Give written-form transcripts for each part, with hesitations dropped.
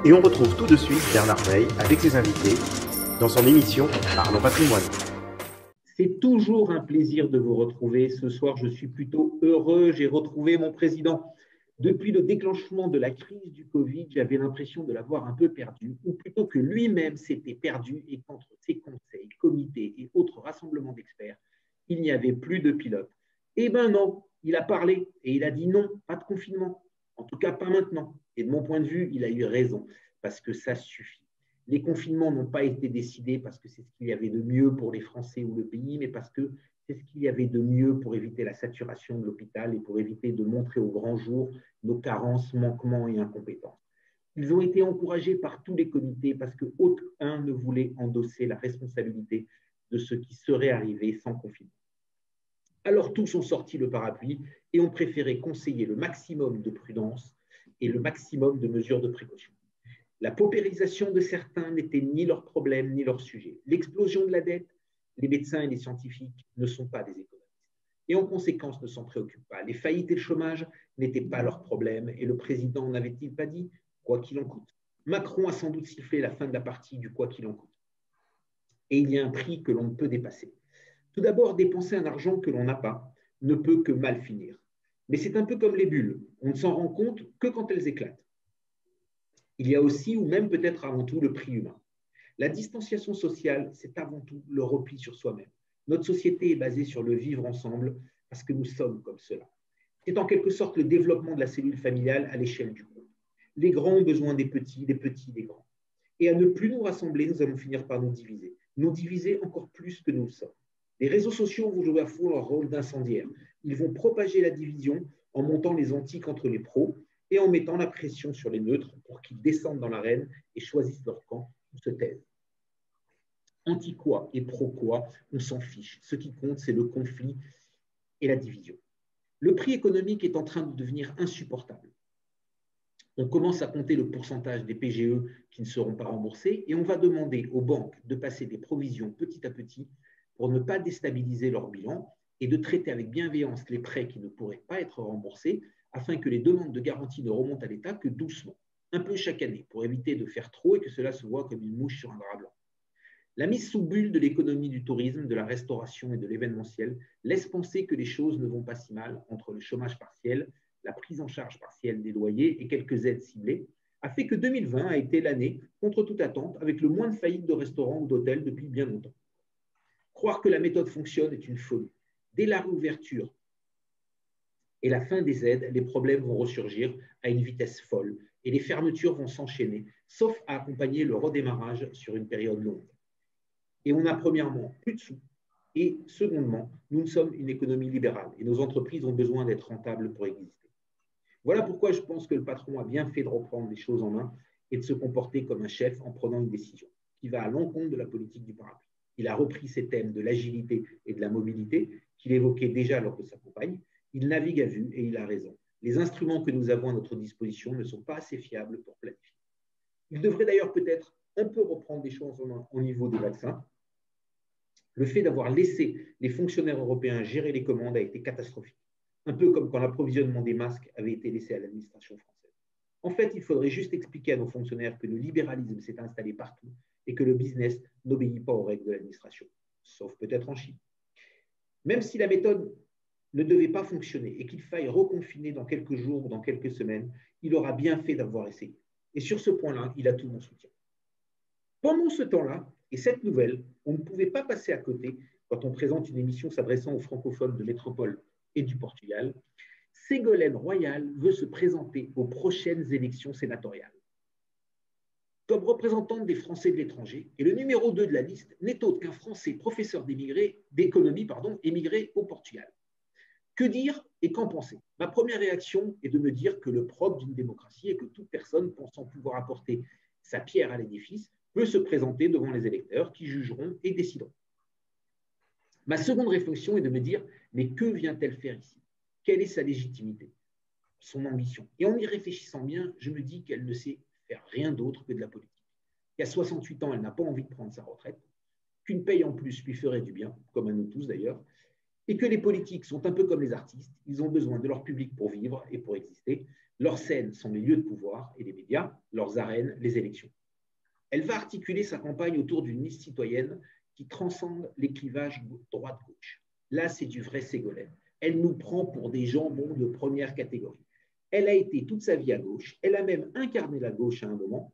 Et on retrouve tout de suite Bernard Veil avec ses invités dans son émission Parlons Patrimoine. C'est toujours un plaisir de vous retrouver. Ce soir, je suis plutôt heureux. J'ai retrouvé mon président. Depuis le déclenchement de la crise du Covid, j'avais l'impression de l'avoir un peu perdu, ou plutôt que lui-même s'était perdu et qu'entre ses conseils, comités et autres rassemblements d'experts, il n'y avait plus de pilote. Eh bien non, il a parlé et il a dit non, pas de confinement. En tout cas, pas maintenant. Et de mon point de vue, il a eu raison, parce que ça suffit. Les confinements n'ont pas été décidés parce que c'est ce qu'il y avait de mieux pour les Français ou le pays, mais parce que c'est ce qu'il y avait de mieux pour éviter la saturation de l'hôpital et pour éviter de montrer au grand jour nos carences, manquements et incompétences. Ils ont été encouragés par tous les comités parce qu'aucun ne voulait endosser la responsabilité de ce qui serait arrivé sans confinement. Alors tous ont sorti le parapluie et ont préféré conseiller le maximum de prudence et le maximum de mesures de précaution. La paupérisation de certains n'était ni leur problème ni leur sujet. L'explosion de la dette, les médecins et les scientifiques ne sont pas des économistes et en conséquence ne s'en préoccupent pas. Les faillites et le chômage n'étaient pas leur problème et le président n'avait-il pas dit « quoi qu'il en coûte ». Macron a sans doute sifflé la fin de la partie du « quoi qu'il en coûte ». Et il y a un prix que l'on ne peut dépasser. Tout d'abord, dépenser un argent que l'on n'a pas ne peut que mal finir. Mais c'est un peu comme les bulles, on ne s'en rend compte que quand elles éclatent. Il y a aussi, ou même peut-être avant tout, le prix humain. La distanciation sociale, c'est avant tout le repli sur soi-même. Notre société est basée sur le vivre ensemble parce que nous sommes comme cela. C'est en quelque sorte le développement de la cellule familiale à l'échelle du groupe. Les grands ont besoin des petits des grands. Et à ne plus nous rassembler, nous allons finir par nous diviser encore plus que nous le sommes. Les réseaux sociaux vont jouer à fond leur rôle d'incendiaire. Ils vont propager la division en montant les antiques entre les pros et en mettant la pression sur les neutres pour qu'ils descendent dans l'arène et choisissent leur camp ou se taisent. Anti-quoi et pro-quoi, on s'en fiche. Ce qui compte, c'est le conflit et la division. Le prix économique est en train de devenir insupportable. On commence à compter le pourcentage des PGE qui ne seront pas remboursés et on va demander aux banques de passer des provisions petit à petit pour ne pas déstabiliser leur bilan et de traiter avec bienveillance les prêts qui ne pourraient pas être remboursés afin que les demandes de garantie ne remontent à l'État que doucement, un peu chaque année, pour éviter de faire trop et que cela se voit comme une mouche sur un drap blanc. La mise sous bulle de l'économie du tourisme, de la restauration et de l'événementiel laisse penser que les choses ne vont pas si mal entre le chômage partiel, la prise en charge partielle des loyers et quelques aides ciblées, a fait que 2020 a été l'année, contre toute attente, avec le moins de faillites de restaurants ou d'hôtels depuis bien longtemps. Croire que la méthode fonctionne est une folie. Dès la réouverture et la fin des aides, les problèmes vont ressurgir à une vitesse folle et les fermetures vont s'enchaîner, sauf à accompagner le redémarrage sur une période longue. Et on a premièrement plus de sous et secondement, nous sommes une économie libérale et nos entreprises ont besoin d'être rentables pour exister. Voilà pourquoi je pense que le patron a bien fait de reprendre les choses en main et de se comporter comme un chef en prenant une décision qui va à l'encontre de la politique du parapluie. Il a repris ces thèmes de l'agilité et de la mobilité qu'il évoquait déjà lors de sa campagne. Il navigue à vue et il a raison. Les instruments que nous avons à notre disposition ne sont pas assez fiables pour planifier. Il devrait d'ailleurs peut-être un peu reprendre des choses en main au niveau des vaccins. Le fait d'avoir laissé les fonctionnaires européens gérer les commandes a été catastrophique. Un peu comme quand l'approvisionnement des masques avait été laissé à l'administration française. En fait, il faudrait juste expliquer à nos fonctionnaires que le libéralisme s'est installé partout et que le business n'obéit pas aux règles de l'administration, sauf peut-être en Chine. Même si la méthode ne devait pas fonctionner et qu'il faille reconfiner dans quelques jours ou dans quelques semaines, il aura bien fait d'avoir essayé. Et sur ce point-là, il a tout mon soutien. Pendant ce temps-là, et cette nouvelle, on ne pouvait pas passer à côté quand on présente une émission s'adressant aux francophones de métropole et du Portugal. Ségolène Royal veut se présenter aux prochaines élections sénatoriales. Comme représentante des Français de l'étranger, et le numéro 2 de la liste n'est autre qu'un Français professeur d'économie émigré au Portugal. Que dire et qu'en penser? Ma première réaction est de me dire que le propre d'une démocratie est que toute personne pensant pouvoir apporter sa pierre à l'édifice peut se présenter devant les électeurs qui jugeront et décideront. Ma seconde réflexion est de me dire, mais que vient-elle faire ici? Quelle est sa légitimité, son ambition? Et en y réfléchissant bien, je me dis qu'elle ne sait faire rien d'autre que de la politique. Qu'à 68 ans, elle n'a pas envie de prendre sa retraite, qu'une paye en plus lui ferait du bien, comme à nous tous d'ailleurs, et que les politiques sont un peu comme les artistes, ils ont besoin de leur public pour vivre et pour exister. Leurs scènes sont les lieux de pouvoir et les médias, leurs arènes, les élections. Elle va articuler sa campagne autour d'une liste citoyenne qui transcende les clivages droite-gauche. Là, c'est du vrai Ségolène. Elle nous prend pour des jambons de première catégorie. Elle a été toute sa vie à gauche, elle a même incarné la gauche à un moment,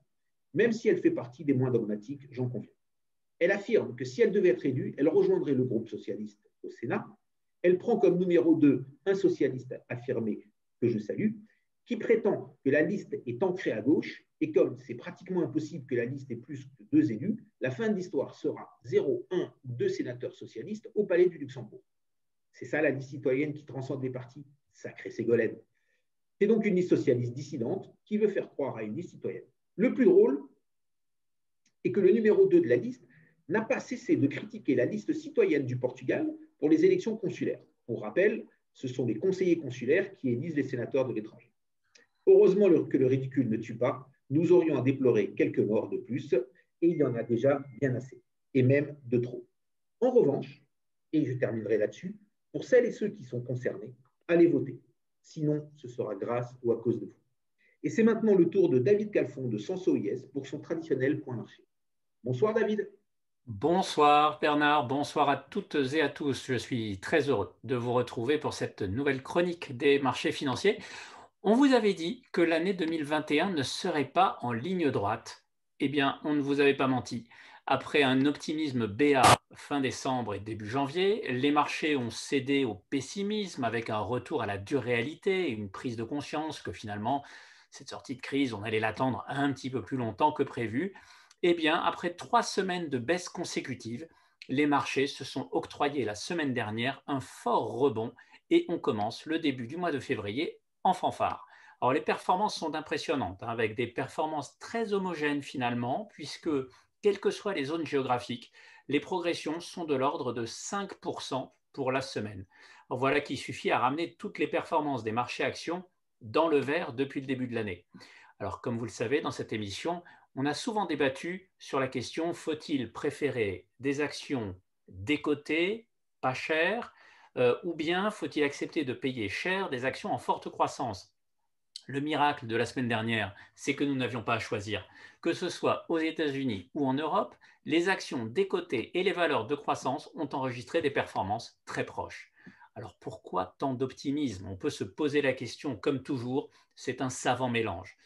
même si elle fait partie des moins dogmatiques, j'en conviens. Elle affirme que si elle devait être élue, elle rejoindrait le groupe socialiste au Sénat. Elle prend comme numéro 2 un socialiste affirmé que je salue, qui prétend que la liste est ancrée à gauche, et comme c'est pratiquement impossible que la liste ait plus que 2 élus, la fin de l'histoire sera 0, 1 ou 2 sénateurs socialistes au Palais du Luxembourg. C'est ça la liste citoyenne qui transcende les partis. Sacré Ségolène. C'est donc une liste socialiste dissidente qui veut faire croire à une liste citoyenne. Le plus drôle est que le numéro 2 de la liste n'a pas cessé de critiquer la liste citoyenne du Portugal pour les élections consulaires. Pour rappel, ce sont les conseillers consulaires qui élisent les sénateurs de l'étranger. Heureusement que le ridicule ne tue pas, nous aurions à déplorer quelques morts de plus, et il y en a déjà bien assez, et même de trop. En revanche, et je terminerai là-dessus, pour celles et ceux qui sont concernés, allez voter. Sinon, ce sera grâce ou à cause de vous. Et c'est maintenant le tour de David Calfon de Senso.is pour son traditionnel point marché. Bonsoir David. Bonsoir Bernard, bonsoir à toutes et à tous. Je suis très heureux de vous retrouver pour cette nouvelle chronique des marchés financiers. On vous avait dit que l'année 2021 ne serait pas en ligne droite. Eh bien, on ne vous avait pas menti. Après un optimisme béat fin décembre et début janvier, les marchés ont cédé au pessimisme avec un retour à la dure réalité et une prise de conscience que finalement, cette sortie de crise, on allait l'attendre un petit peu plus longtemps que prévu. Eh bien, après 3 semaines de baisse consécutive, les marchés se sont octroyés la semaine dernière un fort rebond et on commence le début du mois de février en fanfare. Alors les performances sont impressionnantes, avec des performances très homogènes finalement, puisque quelles que soient les zones géographiques, les progressions sont de l'ordre de 5% pour la semaine. Alors voilà qui suffit à ramener toutes les performances des marchés actions dans le vert depuis le début de l'année. Alors comme vous le savez, dans cette émission, on a souvent débattu sur la question faut-il préférer des actions décotées, pas chères, ou bien faut-il accepter de payer cher des actions en forte croissance? Le miracle de la semaine dernière, c'est que nous n'avions pas à choisir. Que ce soit aux États-Unis ou en Europe, les actions décotées et les valeurs de croissance ont enregistré des performances très proches. Alors pourquoi tant d'optimisme? On peut se poser la question comme toujours, c'est un savant mélange.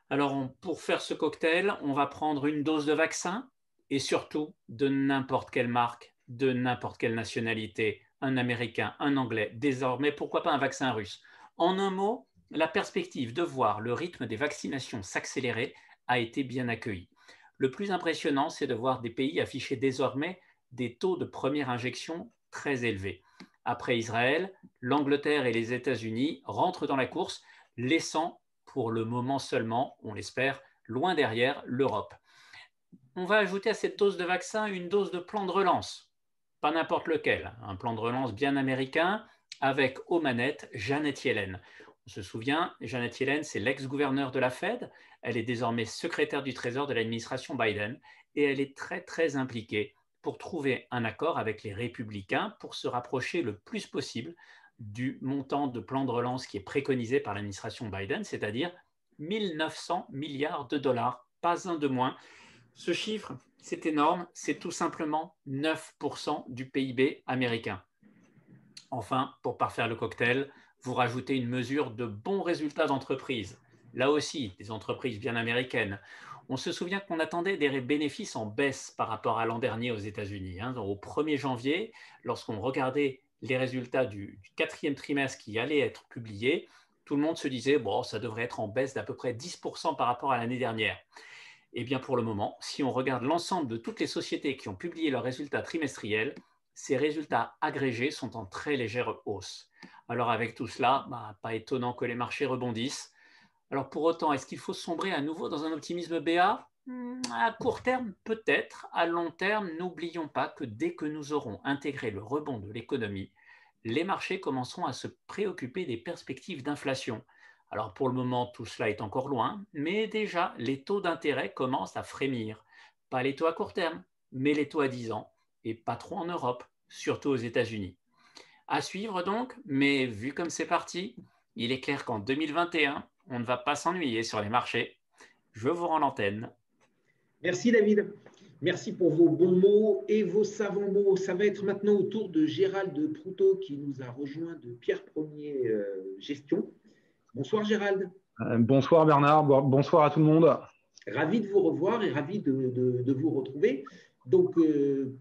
Alors, pour faire ce cocktail, on va prendre une dose de vaccin et surtout de n'importe quelle marque, de n'importe quelle nationalité, un Américain, un Anglais, désormais, pourquoi pas un vaccin russe. En un mot, la perspective de voir le rythme des vaccinations s'accélérer a été bien accueillie. Le plus impressionnant, c'est de voir des pays afficher désormais des taux de première injection très élevés. Après Israël, l'Angleterre et les États-Unis rentrent dans la course, laissant pour le moment seulement, on l'espère, loin derrière l'Europe. On va ajouter à cette dose de vaccin une dose de plan de relance, pas n'importe lequel, un plan de relance bien américain avec aux manettes Janet Yellen. On se souvient, Janet Yellen, c'est l'ex-gouverneure de la Fed, elle est désormais secrétaire du Trésor de l'administration Biden et elle est très très impliquée pour trouver un accord avec les républicains pour se rapprocher le plus possible du montant de plan de relance qui est préconisé par l'administration Biden, c'est-à-dire 1 900 milliards de dollars, pas un de moins. Ce chiffre, c'est énorme, c'est tout simplement 9% du PIB américain. Enfin, pour parfaire le cocktail, vous rajoutez une mesure de bons résultats d'entreprise. Là aussi, des entreprises bien américaines. On se souvient qu'on attendait des bénéfices en baisse par rapport à l'an dernier aux États-Unis. Au 1er janvier, lorsqu'on regardait les résultats du 4e trimestre qui allaient être publiés, tout le monde se disait bon, ça devrait être en baisse d'à peu près 10% par rapport à l'année dernière. Eh bien, pour le moment, si on regarde l'ensemble de toutes les sociétés qui ont publié leurs résultats trimestriels, ces résultats agrégés sont en très légère hausse. Alors, avec tout cela, pas étonnant que les marchés rebondissent. Alors, pour autant, est-ce qu'il faut sombrer à nouveau dans un optimisme béat? À court terme, peut-être. À long terme, n'oublions pas que dès que nous aurons intégré le rebond de l'économie, les marchés commenceront à se préoccuper des perspectives d'inflation. Alors pour le moment, tout cela est encore loin, mais déjà, les taux d'intérêt commencent à frémir. Pas les taux à court terme, mais les taux à 10 ans, et pas trop en Europe, surtout aux États-Unis. À suivre donc, mais vu comme c'est parti, il est clair qu'en 2021, on ne va pas s'ennuyer sur les marchés. Je vous rends l'antenne. Merci David. Merci pour vos bons mots et vos savants mots. Ça va être maintenant au tour de Gérald Proutot qui nous a rejoint de Pierre Premier Gestion. Bonsoir Gérald. Bonsoir Bernard, bonsoir à tout le monde. Ravi de vous revoir et ravi de vous retrouver. Donc,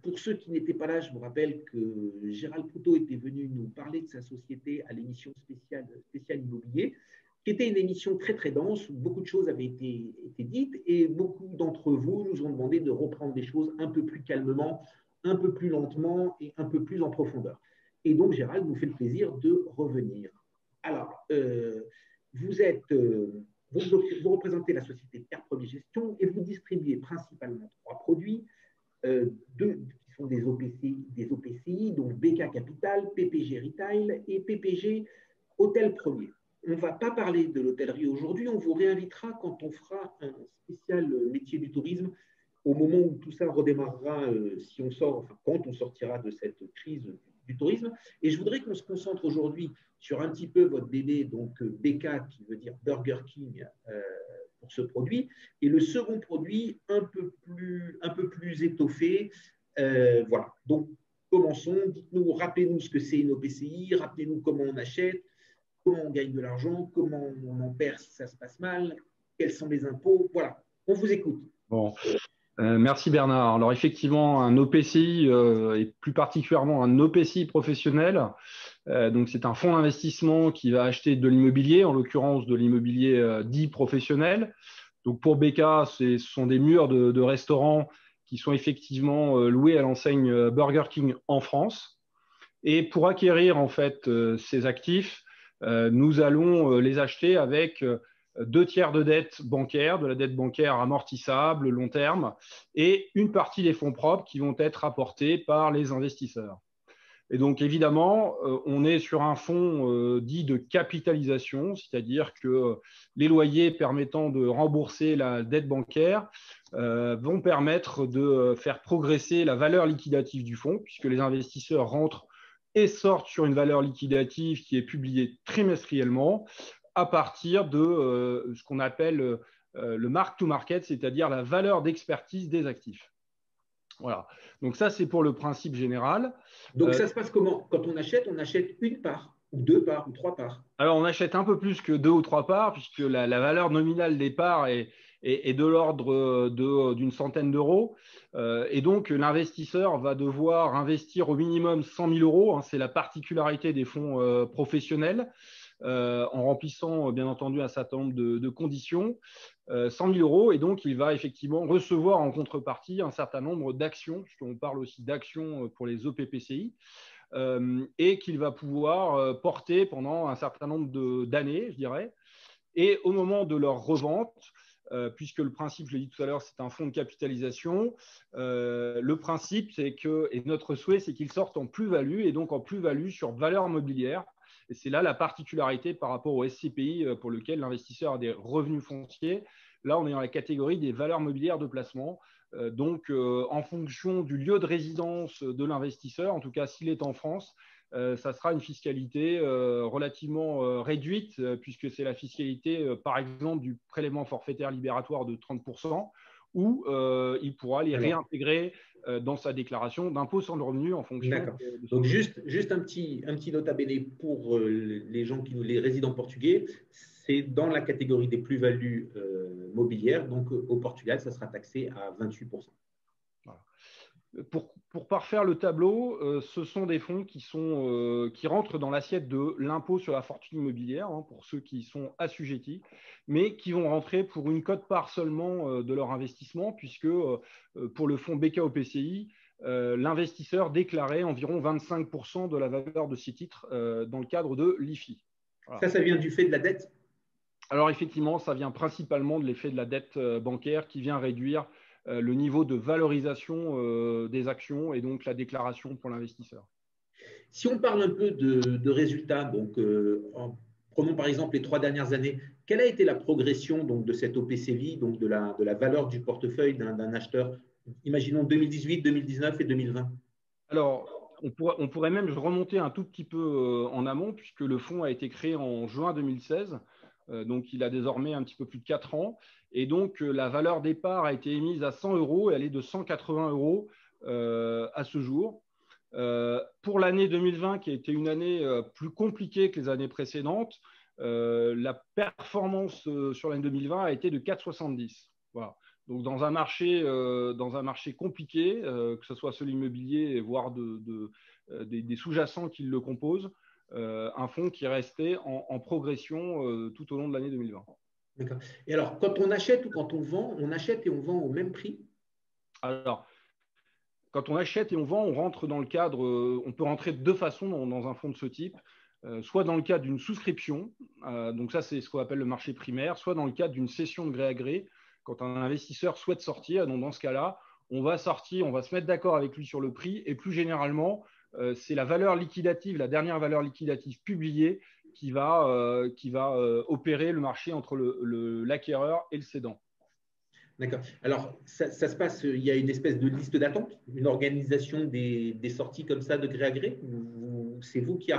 pour ceux qui n'étaient pas là, je vous rappelle que Gérald Proutot était venu nous parler de sa société à l'émission spéciale Immobilier, qui était une émission très très dense où beaucoup de choses avaient été dites et beaucoup d'entre vous nous ont demandé de reprendre des choses un peu plus calmement, un peu plus lentement et un peu plus en profondeur. Et donc, Gérald nous fait le plaisir de revenir. Alors, vous représentez la société Pierre Premier Gestion et vous distribuez principalement 3 produits, qui sont des OPCI, donc BK Capital, PPG Retail et PPG Hôtel Premier. On ne va pas parler de l'hôtellerie aujourd'hui, on vous réinvitera quand on fera un spécial métier du tourisme, au moment où tout ça redémarrera, quand on sortira de cette crise du tourisme. Et je voudrais qu'on se concentre aujourd'hui sur un petit peu votre bébé, donc BK, qui veut dire Burger King, pour ce produit, et le second produit un peu plus étoffé. Voilà, donc commençons. Dites-nous, rappelez-nous ce que c'est une OPCI, rappelez-nous comment on achète, comment on gagne de l'argent, comment on en perd si ça se passe mal, quels sont les impôts. Voilà, on vous écoute. Bon. Merci Bernard. Alors effectivement, un OPCI et plus particulièrement un OPCI professionnel, donc c'est un fonds d'investissement qui va acheter de l'immobilier, en l'occurrence de l'immobilier dit professionnel. Donc pour BK, ce sont des murs de restaurants qui sont effectivement loués à l'enseigne Burger King en France. Et pour acquérir en fait ces actifs, nous allons les acheter avec 2 tiers de dette bancaire, de la dette bancaire amortissable, long terme, et une partie des fonds propres qui vont être apportés par les investisseurs. Et donc, évidemment, on est sur un fonds dit de capitalisation, c'est-à-dire que les loyers permettant de rembourser la dette bancaire vont permettre de faire progresser la valeur liquidative du fonds, puisque les investisseurs rentrent et sortent sur une valeur liquidative qui est publiée trimestriellement à partir de ce qu'on appelle le mark-to-market, c'est-à-dire la valeur d'expertise des actifs. Voilà. Donc ça, c'est pour le principe général. Donc ça se passe comment? Quand on achète une part, ou 2 parts, ou 3 parts? Alors, on achète un peu plus que 2 ou 3 parts, puisque la valeur nominale des parts est de l'ordre d'une centaine d'euros. Et donc, l'investisseur va devoir investir au minimum 100 000 euros. Hein, c'est la particularité des fonds professionnels. En remplissant bien entendu un certain nombre de conditions, 100 000 euros, et donc il va effectivement recevoir en contrepartie un certain nombre d'actions, puisqu'on parle aussi d'actions pour les OPPCI, et qu'il va pouvoir porter pendant un certain nombre d'années, je dirais. Et au moment de leur revente, puisque le principe, je l'ai dit tout à l'heure, c'est un fonds de capitalisation, le principe, c'est que, et notre souhait, c'est qu'ils sortent en plus-value, et donc en plus-value sur valeur mobilière. Et c'est là la particularité par rapport au SCPI pour lequel l'investisseur a des revenus fonciers. Là, on est dans la catégorie des valeurs mobilières de placement. Donc, en fonction du lieu de résidence de l'investisseur, en tout cas s'il est en France, ça sera une fiscalité relativement réduite, puisque c'est la fiscalité, par exemple, du prélèvement forfaitaire libératoire de 30%, où il pourra les réintégrer dans sa déclaration d'impôt sur le revenu en fonction. D'accord. Donc, juste un petit nota bene pour les gens les résidents portugais. C'est dans la catégorie des plus-values mobilières. Donc, au Portugal, ça sera taxé à 28%. Voilà. Pour parfaire le tableau, ce sont des fonds qui rentrent dans l'assiette de l'impôt sur la fortune immobilière, hein, pour ceux qui sont assujettis, mais qui vont rentrer pour une quote-part seulement de leur investissement, puisque pour le fonds BK OPCI, l'investisseur déclarait environ 25% de la valeur de ses titres dans le cadre de l'IFI. Voilà. Ça vient du fait de la dette? Alors effectivement, ça vient principalement de l'effet de la dette bancaire qui vient réduire le niveau de valorisation des actions et donc la déclaration pour l'investisseur. Si on parle un peu de résultats, donc prenons par exemple les 3 dernières années, quelle a été la progression donc, de cette OPCVI, donc de la valeur du portefeuille d'un acheteur? Imaginons 2018, 2019 et 2020. Alors, on pourrait même remonter un tout petit peu en amont, puisque le fonds a été créé en juin 2016. Donc, il a désormais un petit peu plus de 4 ans. Et donc, la valeur départ a été émise à 100 euros et elle est de 180 euros à ce jour. Pour l'année 2020, qui a été une année plus compliquée que les années précédentes, la performance sur l'année 2020 a été de 4,70. Voilà. Donc, dans un marché compliqué, que ce soit sur l'immobilier, voire des sous-jacents qui le composent, un fonds qui est resté en progression tout au long de l'année 2020. D'accord. Et alors, quand on achète ou quand on vend, on achète et on vend au même prix? Alors, quand on achète et on vend, on rentre dans le cadre, on peut rentrer de deux façons dans un fonds de ce type, soit dans le cadre d'une souscription, donc ça c'est ce qu'on appelle le marché primaire, soit dans le cadre d'une cession de gré à gré, quand un investisseur souhaite sortir. Donc dans ce cas-là, on va sortir, on va se mettre d'accord avec lui sur le prix, et plus généralement, c'est la valeur liquidative, la dernière valeur liquidative publiée qui va opérer le marché entre l'acquéreur et le cédant. D'accord. Alors, ça se passe, il y a une espèce de liste d'attente, une organisation des sorties comme ça de gré à gré? C'est vous qui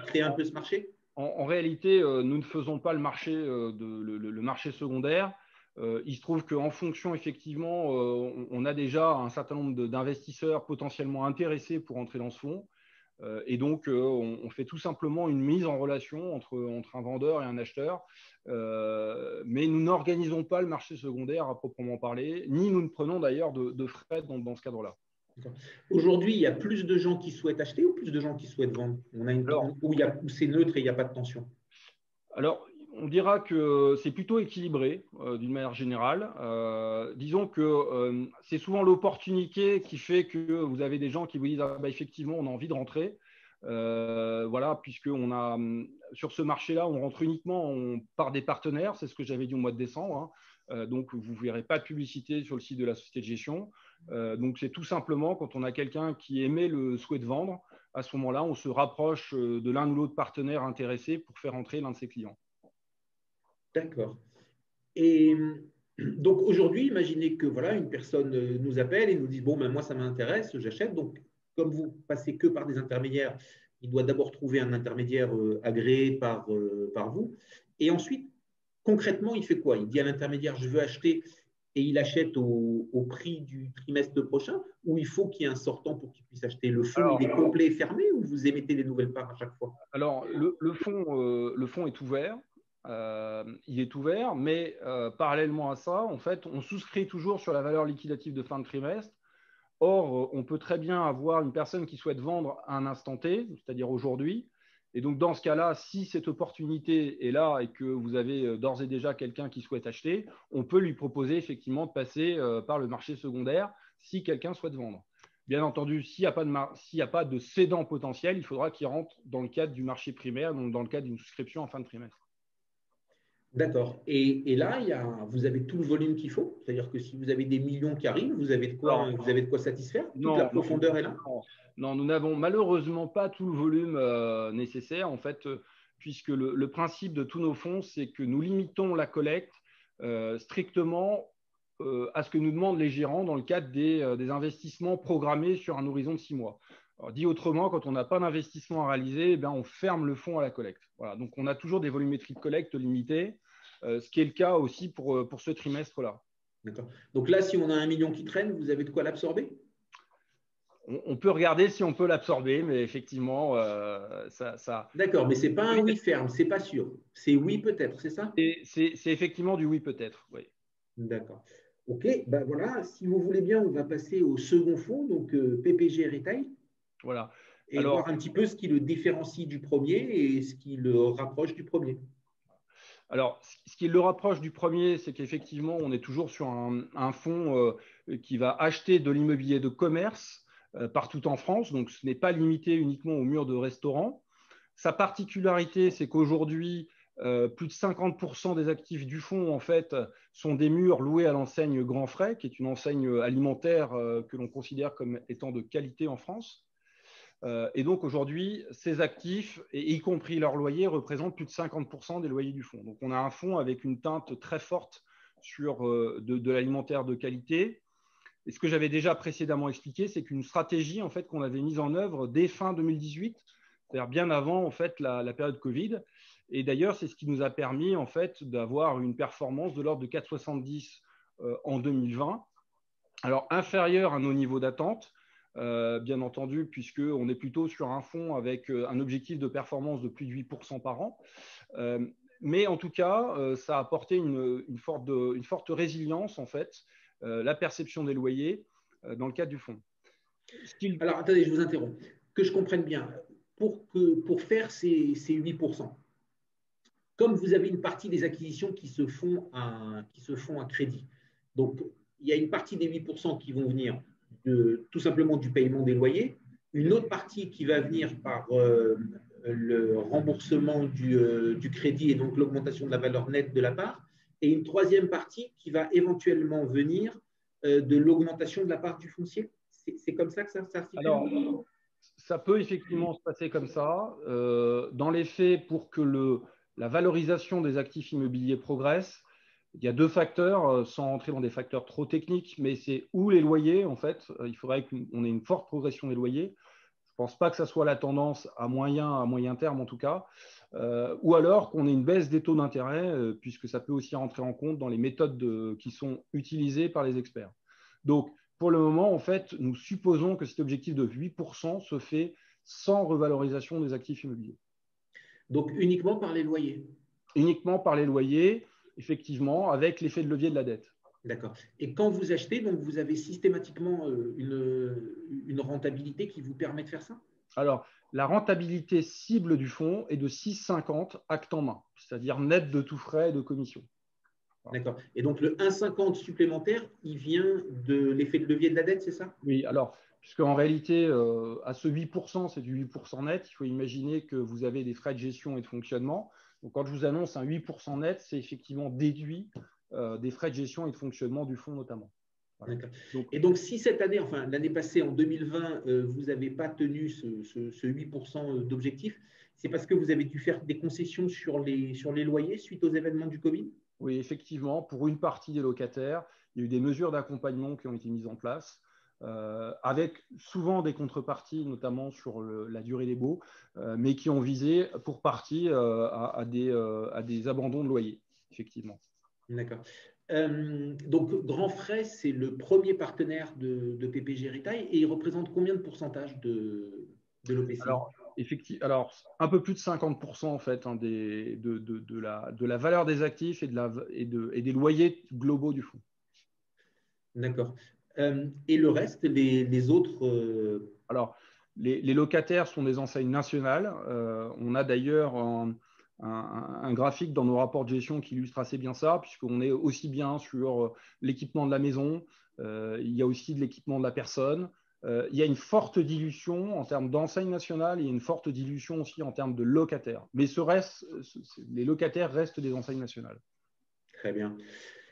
créez un peu ce marché? En réalité, nous ne faisons pas le marché, le marché secondaire. Il se trouve qu'en fonction, effectivement, on a déjà un certain nombre d'investisseurs potentiellement intéressés pour entrer dans ce fonds. Et donc, on fait tout simplement une mise en relation entre un vendeur et un acheteur. Mais nous n'organisons pas le marché secondaire à proprement parler, ni nous ne prenons d'ailleurs de frais dans ce cadre-là. Aujourd'hui, il y a plus de gens qui souhaitent acheter ou plus de gens qui souhaitent vendre? Où c'est neutre et il n'y a pas de tension? Alors, on dira que c'est plutôt équilibré d'une manière générale. Disons que c'est souvent l'opportunité qui fait que vous avez des gens qui vous disent ah, bah, effectivement, on a envie de rentrer. Voilà, puisque sur ce marché-là, on rentre uniquement par des partenaires. C'est ce que j'avais dit au mois de décembre. Hein. Donc, vous ne verrez pas de publicité sur le site de la société de gestion. Donc, c'est tout simplement quand on a quelqu'un qui émet le souhait de vendre, à ce moment-là, on se rapproche de l'un ou l'autre partenaire intéressé pour faire entrer l'un de ses clients. D'accord. Et donc aujourd'hui, imaginez que voilà, une personne nous appelle et nous dit bon, ben, moi ça m'intéresse, j'achète. Donc, comme vous passez que par des intermédiaires, il doit d'abord trouver un intermédiaire agréé par vous. Et ensuite, concrètement, il fait quoi? Il dit à l'intermédiaire je veux acheter et il achète au prix du trimestre prochain, ou il faut qu'il y ait un sortant pour qu'il puisse acheter? Le fonds, il est complet et fermé, ou vous émettez des nouvelles parts à chaque fois? Alors, le fonds est ouvert. Il est ouvert, mais parallèlement à ça, en fait, on souscrit toujours sur la valeur liquidative de fin de trimestre. Or, on peut très bien avoir une personne qui souhaite vendre à un instant T, c'est-à-dire aujourd'hui. Et donc, dans ce cas-là, si cette opportunité est là et que vous avez d'ores et déjà quelqu'un qui souhaite acheter, on peut lui proposer effectivement de passer par le marché secondaire si quelqu'un souhaite vendre. Bien entendu, s'il n'y a pas de cédant potentiel, il faudra qu'il rentre dans le cadre du marché primaire, donc dans le cadre d'une souscription en fin de trimestre. D'accord. Et là, vous avez tout le volume qu'il faut? C'est-à-dire que si vous avez des millions qui arrivent, vous avez de quoi satisfaire? Toute la profondeur est là? Non, nous n'avons malheureusement pas tout le volume nécessaire, en fait, puisque le principe de tous nos fonds, c'est que nous limitons la collecte strictement à ce que nous demandent les gérants dans le cadre des investissements programmés sur un horizon de 6 mois. Alors, dit autrement, quand on n'a pas d'investissement à réaliser, on ferme le fonds à la collecte. Voilà. Donc, on a toujours des volumétries de collecte limitées, ce qui est le cas aussi pour ce trimestre-là. D'accord. Donc là, si on a 1 million qui traîne, vous avez de quoi l'absorber? On peut regarder si on peut l'absorber, mais effectivement, ça… D'accord, mais ce n'est pas un oui ferme, ce n'est pas sûr. C'est oui peut-être, c'est ça? C'est effectivement du oui peut-être, oui. D'accord. OK, ben voilà, si vous voulez bien, on va passer au second fonds, donc PPG Retail. Voilà. Et voir un petit peu ce qui le différencie du premier et ce qui le rapproche du premier. Alors, ce qui le rapproche du premier, c'est qu'effectivement, on est toujours sur un fonds qui va acheter de l'immobilier de commerce partout en France. Donc, ce n'est pas limité uniquement aux murs de restaurants. Sa particularité, c'est qu'aujourd'hui, plus de 50% des actifs du fonds, en fait, sont des murs loués à l'enseigne Grand Frais, qui est une enseigne alimentaire que l'on considère comme étant de qualité en France. Et donc aujourd'hui, ces actifs, y compris leurs loyers, représentent plus de 50% des loyers du fonds. Donc on a un fonds avec une teinte très forte sur de l'alimentaire de qualité. Et ce que j'avais déjà précédemment expliqué, c'est qu'une stratégie en fait, qu'on avait mise en œuvre dès fin 2018, c'est-à-dire bien avant en fait, la période Covid. Et d'ailleurs, c'est ce qui nous a permis en fait, d'avoir une performance de l'ordre de 4,70 en 2020. Alors, inférieur à nos niveaux d'attente, bien entendu, puisqu'on est plutôt sur un fonds avec un objectif de performance de plus de 8% par an. Mais en tout cas, ça a apporté une forte résilience, en fait, la perception des loyers dans le cadre du fonds. Alors, attendez, je vous interromps. Que je comprenne bien, pour faire ces 8%, comme vous avez une partie des acquisitions qui se font à crédit, donc il y a une partie des 8% qui vont venir tout simplement du paiement des loyers, une autre partie qui va venir par le remboursement du crédit et donc l'augmentation de la valeur nette de la part, et une troisième partie qui va éventuellement venir de l'augmentation de la part du foncier. C'est comme ça que ça s'articule? Alors, ça peut effectivement se passer comme ça. Dans les faits, pour que la valorisation des actifs immobiliers progresse, il y a deux facteurs, sans rentrer dans des facteurs trop techniques, mais c'est où les loyers, en fait. Il faudrait qu'on ait une forte progression des loyers. Je ne pense pas que ça soit la tendance à moyen terme, en tout cas. Ou alors qu'on ait une baisse des taux d'intérêt, puisque ça peut aussi rentrer en compte dans les méthodes qui sont utilisées par les experts. Donc, pour le moment, en fait, nous supposons que cet objectif de 8% se fait sans revalorisation des actifs immobiliers. Donc, uniquement par les loyers? Uniquement par les loyers, effectivement, avec l'effet de levier de la dette. D'accord. Et quand vous achetez, donc vous avez systématiquement une rentabilité qui vous permet de faire ça? Alors, la rentabilité cible du fonds est de 6,50 acte en main, c'est-à-dire net de tout frais et de commission. D'accord. Et donc, le 1,50 supplémentaire, il vient de l'effet de levier de la dette, c'est ça? Oui, alors, puisqu'en réalité, à ce 8%, c'est du 8% net, il faut imaginer que vous avez des frais de gestion et de fonctionnement. Donc, quand je vous annonce un 8% net, c'est effectivement déduit des frais de gestion et de fonctionnement du fonds notamment. Voilà. Et donc, si cette année, enfin l'année passée, en 2020, vous n'avez pas tenu ce 8% d'objectif, c'est parce que vous avez dû faire des concessions sur les loyers suite aux événements du Covid? Oui, effectivement, pour une partie des locataires, il y a eu des mesures d'accompagnement qui ont été mises en place, avec souvent des contreparties, notamment sur la durée des baux, mais qui ont visé pour partie à des abandons de loyer, effectivement. D'accord. Donc, Grand Frais, c'est le premier partenaire de PPG Retail et il représente combien de pourcentage de l'OPCI? Alors, un peu plus de 50% en fait, hein, de la valeur des actifs et des loyers globaux du fonds. D'accord. Et le reste, les autres Alors, les locataires sont des enseignes nationales. On a d'ailleurs un graphique dans nos rapports de gestion qui illustre assez bien ça, puisqu'on est aussi bien sur l'équipement de la maison, il y a aussi de l'équipement de la personne. Il y a une forte dilution en termes d'enseignes nationales et une forte dilution aussi en termes de locataires. Mais les locataires restent des enseignes nationales. Très bien.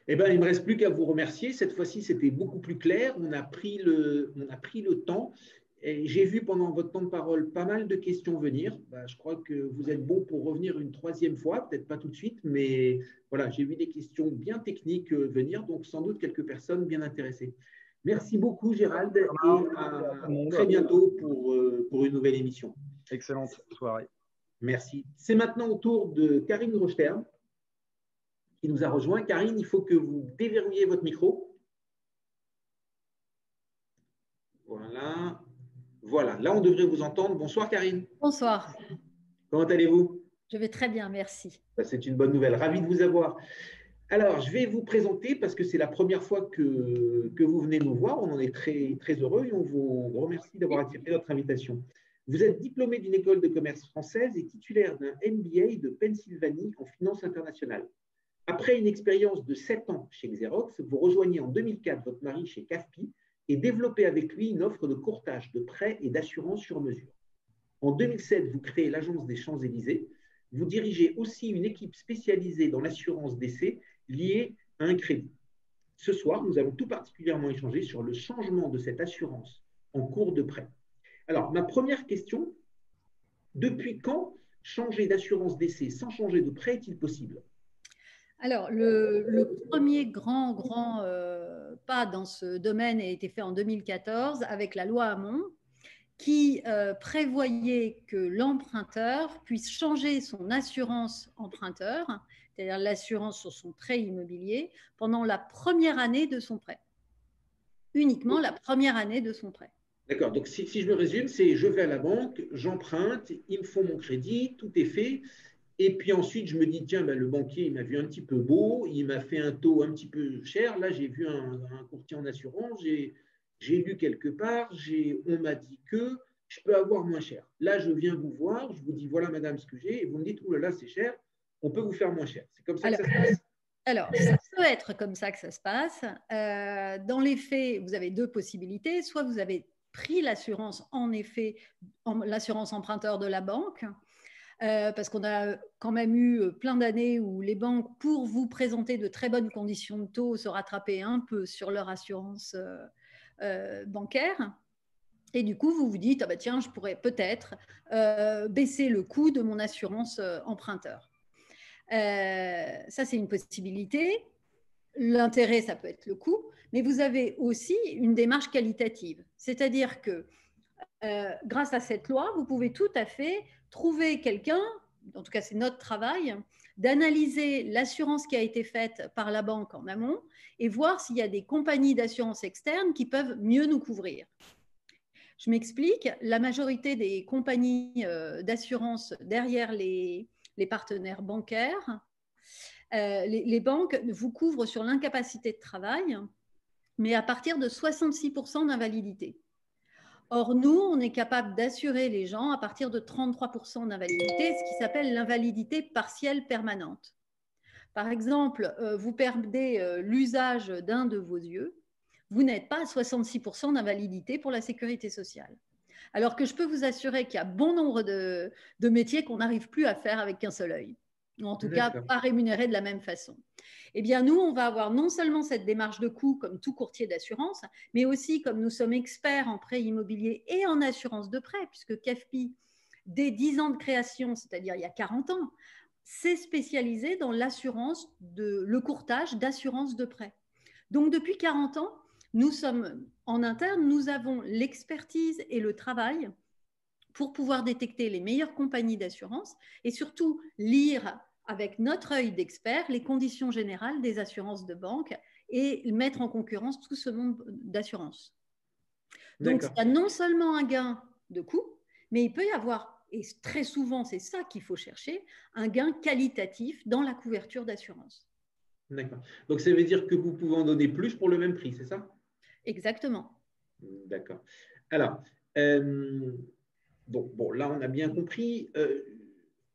Eh bien, il ne me reste plus qu'à vous remercier. Cette fois-ci, c'était beaucoup plus clair. On a pris le temps. J'ai vu pendant votre temps de parole pas mal de questions venir. Je crois que vous êtes bon pour revenir une troisième fois, peut-être pas tout de suite, mais voilà, j'ai vu des questions bien techniques venir, donc sans doute quelques personnes bien intéressées. Merci beaucoup, Gérald, et à très bientôt pour une nouvelle émission. Excellente soirée. Merci. C'est maintenant au tour de Karine Rochterme qui nous a rejoint. Karine, il faut que vous déverrouillez votre micro. Voilà. Voilà, là, on devrait vous entendre. Bonsoir, Karine. Bonsoir. Comment allez-vous? Je vais très bien, merci. C'est une bonne nouvelle. Ravi de vous avoir. Alors, je vais vous présenter parce que c'est la première fois que vous venez nous voir. On en est très, très heureux et on vous remercie d'avoir accepté notre invitation. Vous êtes diplômé d'une école de commerce française et titulaire d'un MBA de Pennsylvanie en finance internationale. Après une expérience de 7 ans chez Xerox, vous rejoignez en 2004 votre mari chez CAFPI et développez avec lui une offre de courtage, de prêts et d'assurance sur mesure. En 2007, vous créez l'agence des Champs-Élysées. Vous dirigez aussi une équipe spécialisée dans l'assurance d'essai liée à un crédit. Ce soir, nous allons tout particulièrement échanger sur le changement de cette assurance en cours de prêt. Alors, ma première question, depuis quand changer d'assurance d'essai sans changer de prêt est-il possible? Alors, le premier grand pas dans ce domaine a été fait en 2014 avec la loi Hamon, qui prévoyait que l'emprunteur puisse changer son assurance emprunteur, c'est-à-dire l'assurance sur son prêt immobilier, pendant la première année de son prêt. Uniquement la première année de son prêt. D'accord, donc si je me résume, c'est je vais à la banque, j'emprunte, ils me font mon crédit, tout est fait. Et puis ensuite, je me dis, tiens, ben, le banquier, il m'a vu un petit peu beau, il m'a fait un taux un petit peu cher. Là, j'ai vu un courtier en assurance, j'ai lu quelque part, on m'a dit que je peux avoir moins cher. Là, je viens vous voir, je vous dis, voilà, madame, ce que j'ai, et vous me dites, oh là là, c'est cher, on peut vous faire moins cher. C'est comme ça que ça se passe. Alors, ça peut être comme ça que ça se passe. Dans les faits, vous avez deux possibilités. Soit vous avez pris l'assurance, en effet, l'assurance emprunteur de la banque, parce qu'on a quand même eu plein d'années où les banques, pour vous présenter de très bonnes conditions de taux, se rattrapaient un peu sur leur assurance bancaire. Et du coup, vous vous dites, ah bah tiens, je pourrais peut-être baisser le coût de mon assurance emprunteur. Ça, c'est une possibilité. L'intérêt, ça peut être le coût, mais vous avez aussi une démarche qualitative. C'est-à-dire que grâce à cette loi, vous pouvez tout à fait trouver quelqu'un, en tout cas c'est notre travail, d'analyser l'assurance qui a été faite par la banque en amont et voir s'il y a des compagnies d'assurance externes qui peuvent mieux nous couvrir. Je m'explique, la majorité des compagnies d'assurance derrière les partenaires bancaires, les banques vous couvrent sur l'incapacité de travail, mais à partir de 66% d'invalidité. Or, nous, on est capable d'assurer les gens à partir de 33% d'invalidité, ce qui s'appelle l'invalidité partielle permanente. Par exemple, vous perdez l'usage d'un de vos yeux, vous n'êtes pas à 66% d'invalidité pour la sécurité sociale. Alors que je peux vous assurer qu'il y a bon nombre de métiers qu'on n'arrive plus à faire avec qu'un seul œil, ou en tout cas pas rémunérés de la même façon. Eh bien, nous, on va avoir non seulement cette démarche de coût comme tout courtier d'assurance, mais aussi comme nous sommes experts en prêt immobilier et en assurance de prêt, puisque CAFPI, dès 10 ans de création, c'est-à-dire il y a 40 ans, s'est spécialisé dans l'assurance, le courtage d'assurance de prêt. Donc, depuis 40 ans, nous sommes en interne, nous avons l'expertise et le travail pour pouvoir détecter les meilleures compagnies d'assurance et surtout lire avec notre œil d'expert les conditions générales des assurances de banque et mettre en concurrence tout ce monde d'assurance. Donc, il y a non seulement un gain de coût, mais il peut y avoir, et très souvent c'est ça qu'il faut chercher, un gain qualitatif dans la couverture d'assurance. D'accord. Donc, ça veut dire que vous pouvez en donner plus pour le même prix, c'est ça? Exactement. D'accord. Alors, bon, là, on a bien compris.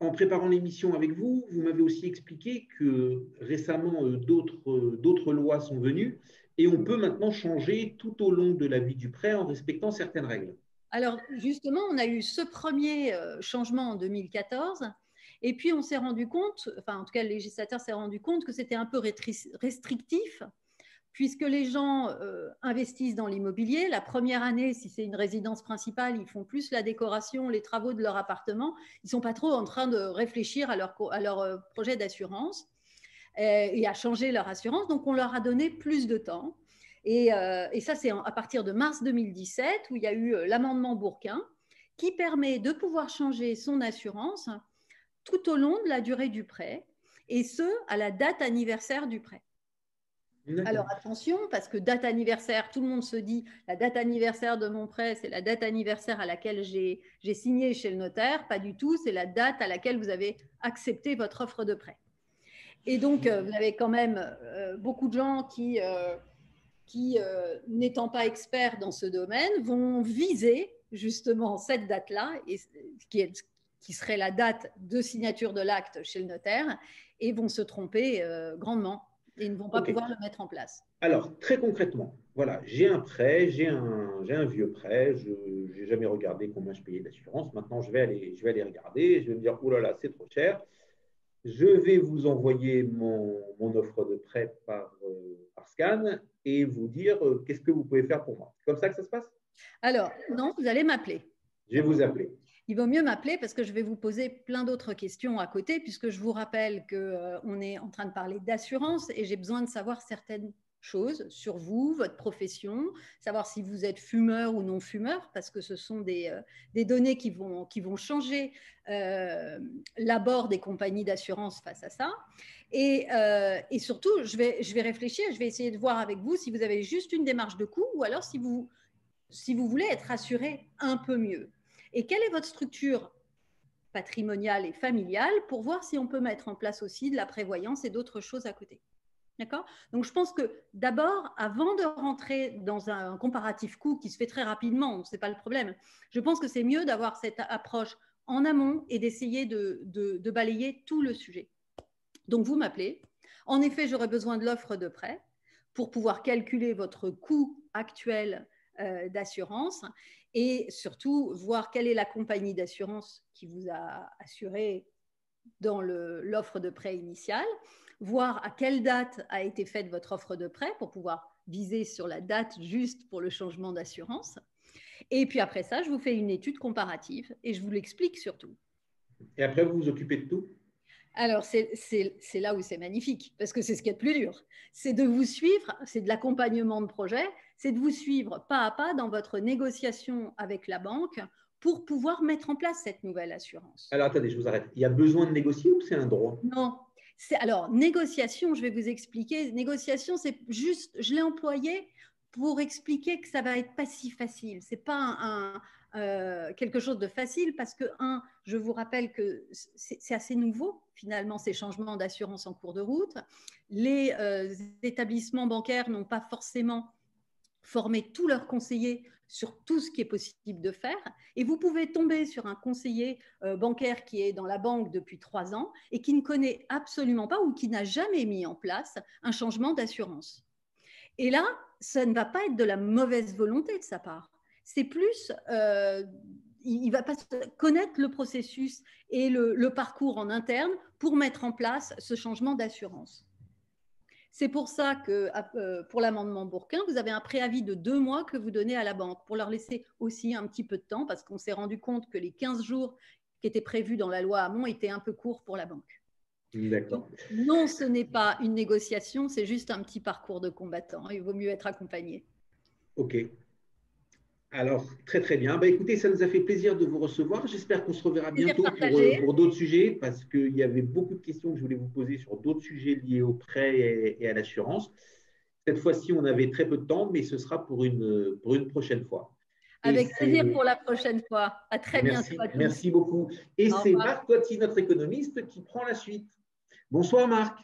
En préparant l'émission avec vous, vous m'avez aussi expliqué que récemment, d'autres lois sont venues et on peut maintenant changer tout au long de la vie du prêt en respectant certaines règles. Alors, justement, on a eu ce premier changement en 2014 et puis on s'est rendu compte, enfin, en tout cas, le législateur s'est rendu compte que c'était un peu restrictif puisque les gens investissent dans l'immobilier. La première année, si c'est une résidence principale, ils font plus la décoration, les travaux de leur appartement. Ils ne sont pas trop en train de réfléchir à leur projet d'assurance et à changer leur assurance. Donc, on leur a donné plus de temps. Et ça, c'est à partir de mars 2017 où il y a eu l'amendement Bourquin qui permet de pouvoir changer son assurance tout au long de la durée du prêt et ce, à la date anniversaire du prêt. Alors attention, parce que date anniversaire, tout le monde se dit la date anniversaire de mon prêt, c'est la date anniversaire à laquelle j'ai signé chez le notaire. Pas du tout, c'est la date à laquelle vous avez accepté votre offre de prêt. Et donc, vous avez quand même beaucoup de gens qui n'étant pas experts dans ce domaine, vont viser justement cette date-là, qui serait la date de signature de l'acte chez le notaire, et vont se tromper grandement. Et ne vont pas pouvoir le mettre en place. Alors, très concrètement, voilà, j'ai un prêt, j'ai un vieux prêt, je n'ai jamais regardé combien je payais d'assurance. Maintenant, je vais aller regarder, je vais me dire, oh là là, c'est trop cher. Je vais vous envoyer mon offre de prêt par scan et vous dire qu'est-ce que vous pouvez faire pour moi. C'est comme ça que ça se passe? Alors, non, vous allez m'appeler. Je vais vous appeler. il vaut mieux m'appeler parce que je vais vous poser plein d'autres questions à côté, puisque je vous rappelle qu'on est en train de parler d'assurance et j'ai besoin de savoir certaines choses sur vous, votre profession, savoir si vous êtes fumeur ou non fumeur, parce que ce sont des données qui vont changer l'abord des compagnies d'assurance face à ça. Et surtout, je vais réfléchir, je vais essayer de voir avec vous si vous avez juste une démarche de coût ou alors si vous voulez être assuré un peu mieux. Et quelle est votre structure patrimoniale et familiale pour voir si on peut mettre en place aussi de la prévoyance et d'autres choses à côté. D'accord ? Donc, je pense que d'abord, avant de rentrer dans un comparatif coût qui se fait très rapidement, ce n'est pas le problème, je pense que c'est mieux d'avoir cette approche en amont et d'essayer de balayer tout le sujet. Donc, vous m'appelez. En effet, j'aurai besoin de l'offre de prêt pour pouvoir calculer votre coût actuel d'assurance et surtout voir quelle est la compagnie d'assurance qui vous a assuré dans l'offre de prêt initiale, voir à quelle date a été faite votre offre de prêt pour pouvoir viser sur la date juste pour le changement d'assurance. Et puis après ça, je vous fais une étude comparative et je vous l'explique surtout. Et après, vous vous occupez de tout ? Alors, c'est là où c'est magnifique, parce que c'est ce qui est le plus dur. C'est de vous suivre, c'est de l'accompagnement de projet, c'est de vous suivre pas à pas dans votre négociation avec la banque pour pouvoir mettre en place cette nouvelle assurance. Alors, attendez, je vous arrête. Il y a besoin de négocier ou c'est un droit ? Non. Alors, négociation, je vais vous expliquer. Négociation, c'est juste, je l'ai employé pour expliquer que ça va être pas si facile. C'est pas quelque chose de facile parce que, je vous rappelle que c'est assez nouveau, finalement, ces changements d'assurance en cours de route. Les établissements bancaires n'ont pas forcément formé tous leurs conseillers sur tout ce qui est possible de faire. Et vous pouvez tomber sur un conseiller bancaire qui est dans la banque depuis 3 ans et qui ne connaît absolument pas ou qui n'a jamais mis en place un changement d'assurance. Et là, ça ne va pas être de la mauvaise volonté de sa part. C'est plus, il ne va pas connaître le processus et le parcours en interne pour mettre en place ce changement d'assurance. C'est pour ça que pour l'amendement Bourquin, vous avez un préavis de 2 mois que vous donnez à la banque pour leur laisser aussi un petit peu de temps parce qu'on s'est rendu compte que les 15 jours qui étaient prévus dans la loi Hamon étaient un peu courts pour la banque. D'accord. Donc, non, ce n'est pas une négociation, c'est juste un petit parcours de combattant. Il vaut mieux être accompagné. OK. Alors, très très bien. Écoutez, ça nous a fait plaisir de vous recevoir. J'espère qu'on se reverra bientôt pour d'autres sujets parce qu'il y avait beaucoup de questions que je voulais vous poser sur d'autres sujets liés au prêt et à l'assurance. Cette fois-ci, on avait très peu de temps, mais ce sera pour une prochaine fois. Avec plaisir pour la prochaine fois. À très bientôt. Merci beaucoup. Et c'est Marc Toiti, notre économiste, qui prend la suite. Bonsoir Marc.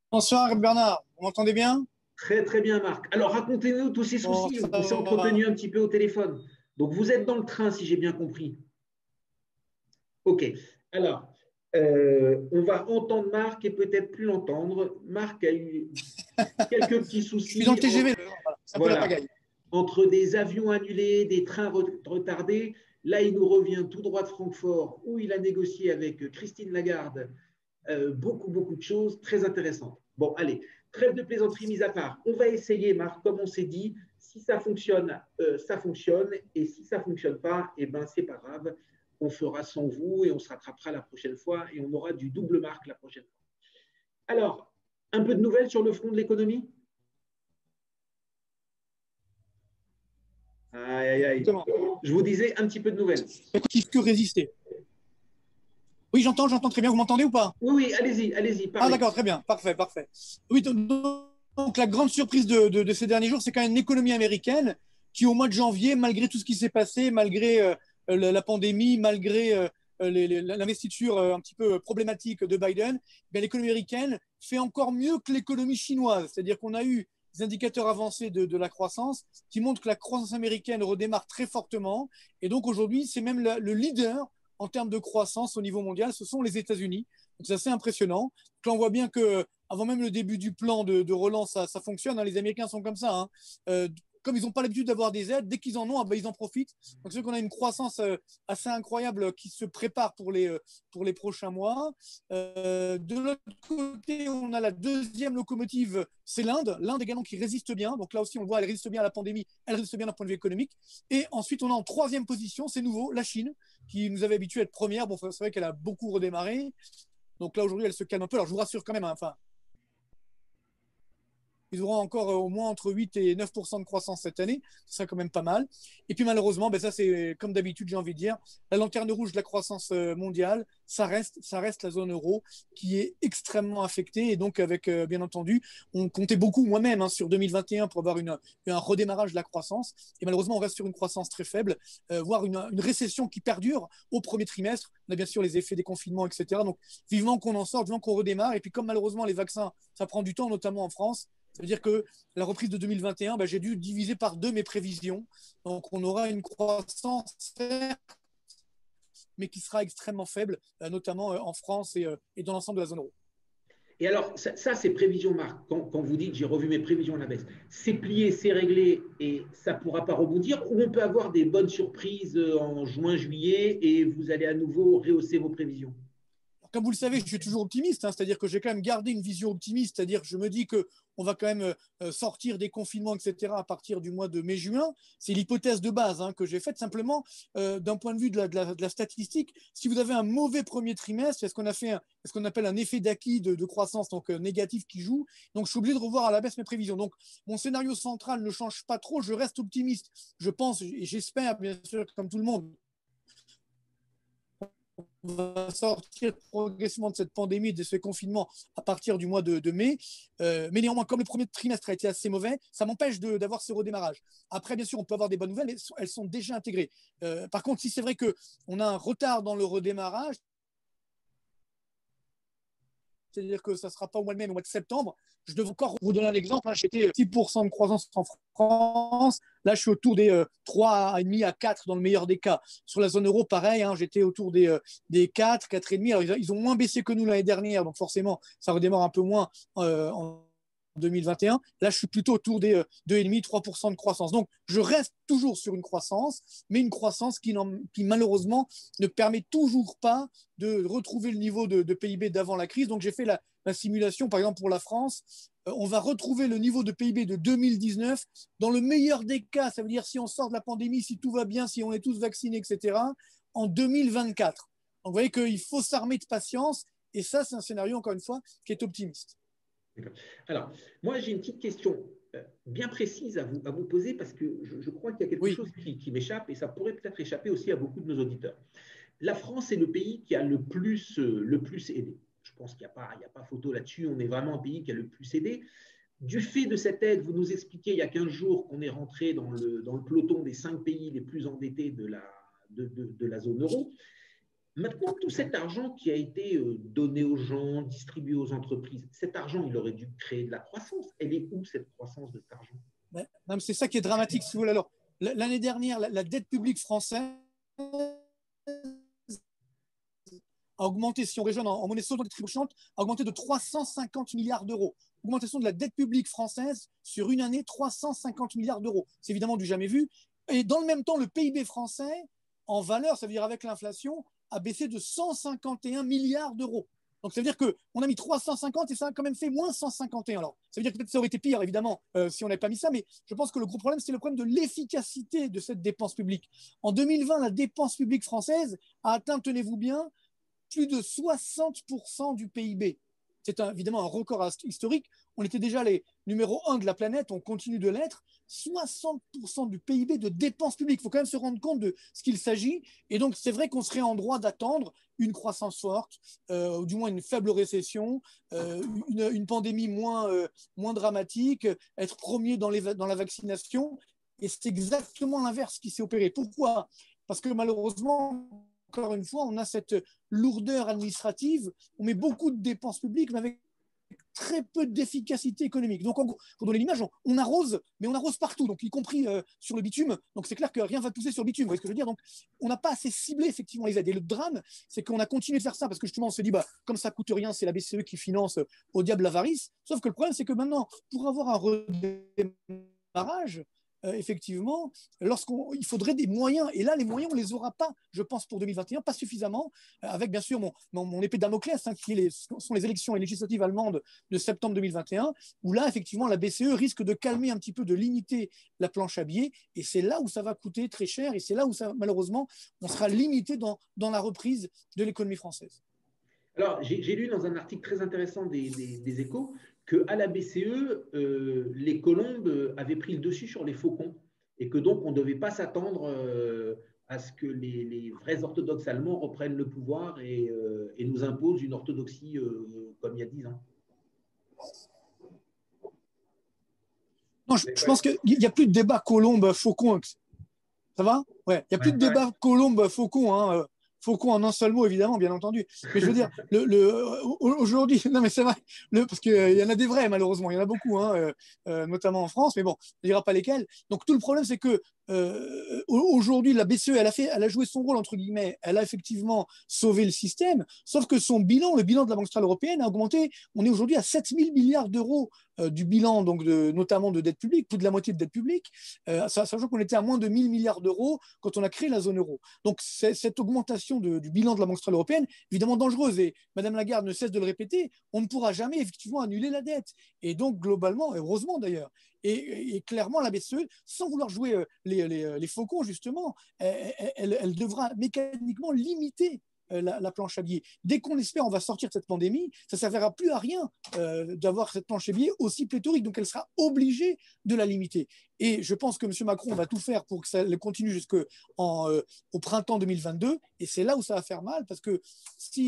Bonsoir Bernard. Vous m'entendez bien ? Très, très bien, Marc. Alors, racontez-nous tous ces soucis. On s'est entretenu un petit peu au téléphone. Donc, vous êtes dans le train, si j'ai bien compris. OK. Alors, on va entendre Marc et peut-être plus l'entendre. Marc a eu quelques petits soucis. Je suis dans le TGV. Voilà. Entre des avions annulés, des trains retardés. Là, il nous revient tout droit de Francfort, où il a négocié avec Christine Lagarde beaucoup de choses très intéressantes. Bon, allez. Trêve de plaisanterie mise à part. On va essayer, Marc, comme on s'est dit. Si ça fonctionne, ça fonctionne. Et si ça ne fonctionne pas, eh ben, c'est pas grave. On fera sans vous et on se rattrapera la prochaine fois et on aura du double Marc la prochaine fois. Alors, un peu de nouvelles sur le front de l'économie ? Aïe, aïe, aïe. Je vous disais un petit peu de nouvelles. Écoute, que résister. Oui, j'entends très bien. Vous m'entendez ou pas ? Oui, allez-y. Ah, d'accord, très bien. Parfait. Oui, donc la grande surprise de ces derniers jours, c'est quand même l'économie américaine qui, au mois de janvier, malgré tout ce qui s'est passé, malgré la pandémie, malgré l'investiture un petit peu problématique de Biden, l'économie américaine fait encore mieux que l'économie chinoise. C'est-à-dire qu'on a eu des indicateurs avancés de la croissance qui montrent que la croissance américaine redémarre très fortement. Et donc, aujourd'hui, c'est même le leader en termes de croissance au niveau mondial, ce sont les États-Unis. Donc, c'est assez impressionnant. Donc là, on voit bien qu'avant même le début du plan de relance, ça fonctionne. Les Américains sont comme ça. comme ils n'ont pas l'habitude d'avoir des aides, dès qu'ils en ont, ils en profitent. Donc c'est vrai qu'on a une croissance assez incroyable qui se prépare pour les prochains mois. De l'autre côté, on a la deuxième locomotive, c'est l'Inde. L'Inde également qui résiste bien. Donc là aussi, on le voit, elle résiste bien à la pandémie, elle résiste bien d'un point de vue économique. Et ensuite, on a en troisième position, c'est nouveau, la Chine, qui nous avait habitué à être première. Bon, c'est vrai qu'elle a beaucoup redémarré. Donc là, aujourd'hui, elle se calme un peu. Alors, je vous rassure quand même, ils auront encore au moins entre 8 et 9% de croissance cette année. Ce serait quand même pas mal. Et puis malheureusement, ça c'est comme d'habitude, j'ai envie de dire, la lanterne rouge de la croissance mondiale, ça reste la zone euro qui est extrêmement affectée. Et donc avec, bien entendu, on comptait beaucoup moi-même sur 2021 pour avoir un redémarrage de la croissance. Et malheureusement, on reste sur une croissance très faible, voire une récession qui perdure au premier trimestre. On a bien sûr les effets des confinements, etc. Donc vivement qu'on en sorte, vivement qu'on redémarre. Et puis comme malheureusement les vaccins, ça prend du temps, notamment en France. Ça veut dire que la reprise de 2021, j'ai dû diviser par 2 mes prévisions. Donc, on aura une croissance, mais qui sera extrêmement faible, notamment en France et dans l'ensemble de la zone euro. Et alors, ça c'est prévisions, Marc. Quand vous dites j'ai revu mes prévisions à la baisse, c'est plié, c'est réglé et ça ne pourra pas rebondir, ou on peut avoir des bonnes surprises en juin, juillet et vous allez à nouveau rehausser vos prévisions? Comme vous le savez, je suis toujours optimiste, c'est-à-dire que j'ai quand même gardé une vision optimiste, c'est-à-dire que je me dis qu'on va quand même sortir des confinements, etc., à partir du mois de mai-juin. C'est l'hypothèse de base que j'ai faite. Simplement, d'un point de vue de la statistique, si vous avez un mauvais premier trimestre, c'est ce qu'on appelle un effet d'acquis de croissance, donc négatif qui joue. Donc, je suis obligé de revoir à la baisse mes prévisions. Donc, mon scénario central ne change pas trop. Je reste optimiste. Je pense et j'espère, bien sûr, comme tout le monde, on va sortir progressivement de cette pandémie, de ce confinement à partir du mois de mai. Mais néanmoins, comme le premier trimestre a été assez mauvais, ça m'empêche d'avoir ce redémarrage. Après, bien sûr, on peut avoir des bonnes nouvelles, mais elles sont déjà intégrées. Par contre, si c'est vrai qu'on a un retard dans le redémarrage, c'est-à-dire que ça ne sera pas au mois de mai, mais au mois de septembre. Je devrais encore vous donner un exemple. J'étais 6% de croissance en France. Là, je suis autour des 3,5 à 4 dans le meilleur des cas. Sur la zone euro, pareil, j'étais autour des 4, 4,5. Alors, ils ont moins baissé que nous l'année dernière, donc forcément, ça redémarre un peu moins en 2021. Là, je suis plutôt autour des 2,5, 3% de croissance. Donc, je reste toujours sur une croissance, mais une croissance qui malheureusement ne permet toujours pas de retrouver le niveau de PIB d'avant la crise. Donc, j'ai fait la simulation, par exemple, pour la France. On va retrouver le niveau de PIB de 2019. Dans le meilleur des cas, ça veut dire si on sort de la pandémie, si tout va bien, si on est tous vaccinés, etc., en 2024. Donc, vous voyez qu'il faut s'armer de patience. Et ça, c'est un scénario, encore une fois, qui est optimiste. Alors, moi, j'ai une petite question bien précise à vous poser parce que je crois qu'il y a quelque chose qui m'échappe et ça pourrait peut-être échapper aussi à beaucoup de nos auditeurs. La France est le pays qui a le plus aidé. Je pense qu'il n'y a pas photo là-dessus. On est vraiment un pays qui a le plus aidé. Du fait de cette aide, vous nous expliquez il y a 15 jours qu'on est rentré dans le peloton des 5 pays les plus endettés de la zone euro. Maintenant, tout cet argent qui a été donné aux gens, distribué aux entreprises, cet argent, il aurait dû créer de la croissance. Elle est où, cette croissance de cet argent? Non, c'est ça qui est dramatique, si vous voulez. Alors, l'année dernière, la dette publique française a augmenté, si on raisonne en monnaie sautante et trébuchante, a augmenté de 350 milliards d'euros. Augmentation de la dette publique française sur une année, 350 milliards d'euros. C'est évidemment du jamais vu. Et dans le même temps, le PIB français, en valeur, ça veut dire avec l'inflation, a baissé de 151 milliards d'euros. Donc, ça veut dire qu'on a mis 350 et ça a quand même fait moins 151. Alors, ça veut dire que peut-être ça aurait été pire, évidemment, si on n'avait pas mis ça, mais je pense que le gros problème, c'est le problème de l'efficacité de cette dépense publique. En 2020, la dépense publique française a atteint, tenez-vous bien, plus de 60% du PIB. C'est évidemment un record historique. On était déjà les numéro 1 de la planète, on continue de l'être. 60% du PIB de dépenses publiques. Il faut quand même se rendre compte de ce qu'il s'agit. Et donc, c'est vrai qu'on serait en droit d'attendre une croissance forte, ou du moins une faible récession, une pandémie moins dramatique, être premier dans la vaccination. Et c'est exactement l'inverse qui s'est opéré. Pourquoi? Parce que malheureusement, encore une fois, on a cette lourdeur administrative, on met beaucoup de dépenses publiques, mais avec très peu d'efficacité économique. Donc, pour donner l'image, on arrose, mais on arrose partout, donc y compris sur le bitume. Donc, c'est clair que rien ne va pousser sur le bitume. Vous voyez ce que je veux dire? Donc, on n'a pas assez ciblé effectivement les aides. Et le drame, c'est qu'on a continué de faire ça parce que justement, on se dit, comme ça ne coûte rien, c'est la BCE qui finance au diable l'avarice. Sauf que le problème, c'est que maintenant, pour avoir un redémarrage, effectivement, il faudrait des moyens. Et là, les moyens, on ne les aura pas, je pense, pour 2021, pas suffisamment, avec bien sûr mon épée de Damoclès, hein, qui sont les élections législatives allemandes de septembre 2021, où là, effectivement, la BCE risque de calmer un petit peu, de limiter la planche à billets. Et c'est là où ça va coûter très cher. Et c'est là où, malheureusement, on sera limité dans la reprise de l'économie française. Alors, j'ai lu dans un article très intéressant des Échos qu'à la BCE, les colombes avaient pris le dessus sur les faucons et que donc on ne devait pas s'attendre à ce que les vrais orthodoxes allemands reprennent le pouvoir et nous imposent une orthodoxie comme il y a 10 ans. Non, je pense qu'il n'y a plus de débat colombe-faucon. Ça va? Ouais, il n'y a plus de débat colombe-faucon. Hein. Faucon en un seul mot, évidemment, bien entendu. Mais je veux dire, aujourd'hui, non mais c'est vrai, parce qu'il y en a des vrais, malheureusement, il y en a beaucoup, hein, notamment en France, mais bon, on ne dira pas lesquels. Donc tout le problème, c'est que aujourd'hui, la BCE, elle a joué son rôle, entre guillemets, elle a effectivement sauvé le système, sauf que son bilan, le bilan de la Banque centrale européenne a augmenté. On est aujourd'hui à 7 000 milliards d'euros du bilan, donc notamment de dette publique, plus de la moitié de dette publique, sachant qu'on était à moins de 1 000 milliards d'euros quand on a créé la zone euro. Donc cette augmentation du bilan de la Banque centrale européenne, évidemment dangereuse, et Madame Lagarde ne cesse de le répéter, on ne pourra jamais effectivement annuler la dette. Et donc globalement, heureusement d'ailleurs, et clairement la BCE, sans vouloir jouer les faucons justement, elle devra mécaniquement limiter la planche à billets. Dès qu'on espère on va sortir de cette pandémie, ça ne servira plus à rien d'avoir cette planche à billets aussi pléthorique. Donc elle sera obligée de la limiter. Et je pense que M. Macron va tout faire pour que ça continue jusqu'au printemps 2022. Et c'est là où ça va faire mal, parce que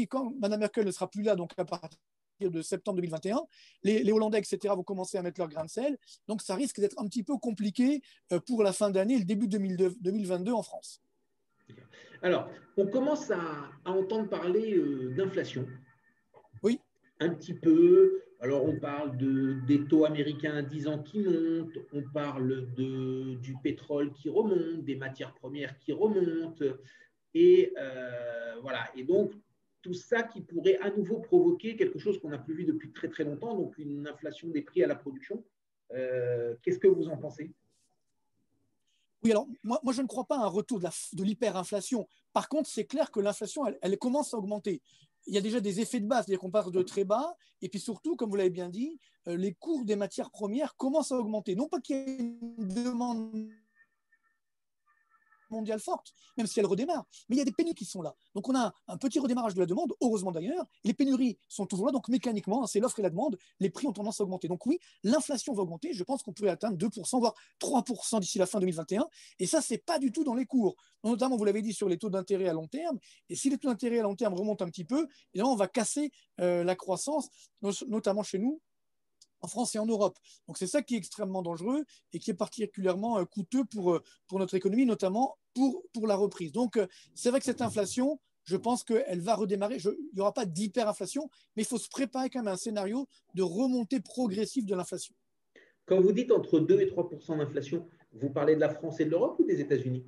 quand Mme Merkel ne sera plus là, donc à partir de septembre 2021, les Hollandais, etc., vont commencer à mettre leur grain de sel. Donc ça risque d'être un petit peu compliqué pour la fin d'année, le début 2022 en France. Alors, on commence à entendre parler d'inflation. Oui. Un petit peu. Alors, on parle des taux américains à 10 ans qui montent, on parle du pétrole qui remonte, des matières premières qui remontent. Et voilà. Et donc, tout ça qui pourrait à nouveau provoquer quelque chose qu'on n'a plus vu depuis très très longtemps, donc une inflation des prix à la production. Qu'est-ce que vous en pensez ? Oui, alors moi je ne crois pas à un retour de l'hyperinflation. Par contre, c'est clair que l'inflation, elle commence à augmenter. Il y a déjà des effets de base, c'est-à-dire qu'on part de très bas, et puis surtout, comme vous l'avez bien dit, les cours des matières premières commencent à augmenter. Non pas qu'il y ait une demande mondiale forte, même si elle redémarre, mais il y a des pénuries qui sont là. Donc on a un petit redémarrage de la demande, heureusement d'ailleurs, et les pénuries sont toujours là, donc mécaniquement, c'est l'offre et la demande, les prix ont tendance à augmenter. Donc oui, l'inflation va augmenter, je pense qu'on pourrait atteindre 2%, voire 3% d'ici la fin 2021, et ça, c'est pas du tout dans les cours. Notamment, vous l'avez dit, sur les taux d'intérêt à long terme, et si les taux d'intérêt à long terme remontent un petit peu, évidemment, on va casser la croissance, notamment chez nous, en France et en Europe. Donc c'est ça qui est extrêmement dangereux et qui est particulièrement coûteux pour notre économie, notamment pour la reprise. Donc c'est vrai que cette inflation, je pense qu'elle va redémarrer. Il n'y aura pas d'hyperinflation, mais il faut se préparer quand même à un scénario de remontée progressive de l'inflation. Quand vous dites entre 2 et 3% d'inflation, vous parlez de la France et de l'Europe ou des États-Unis ?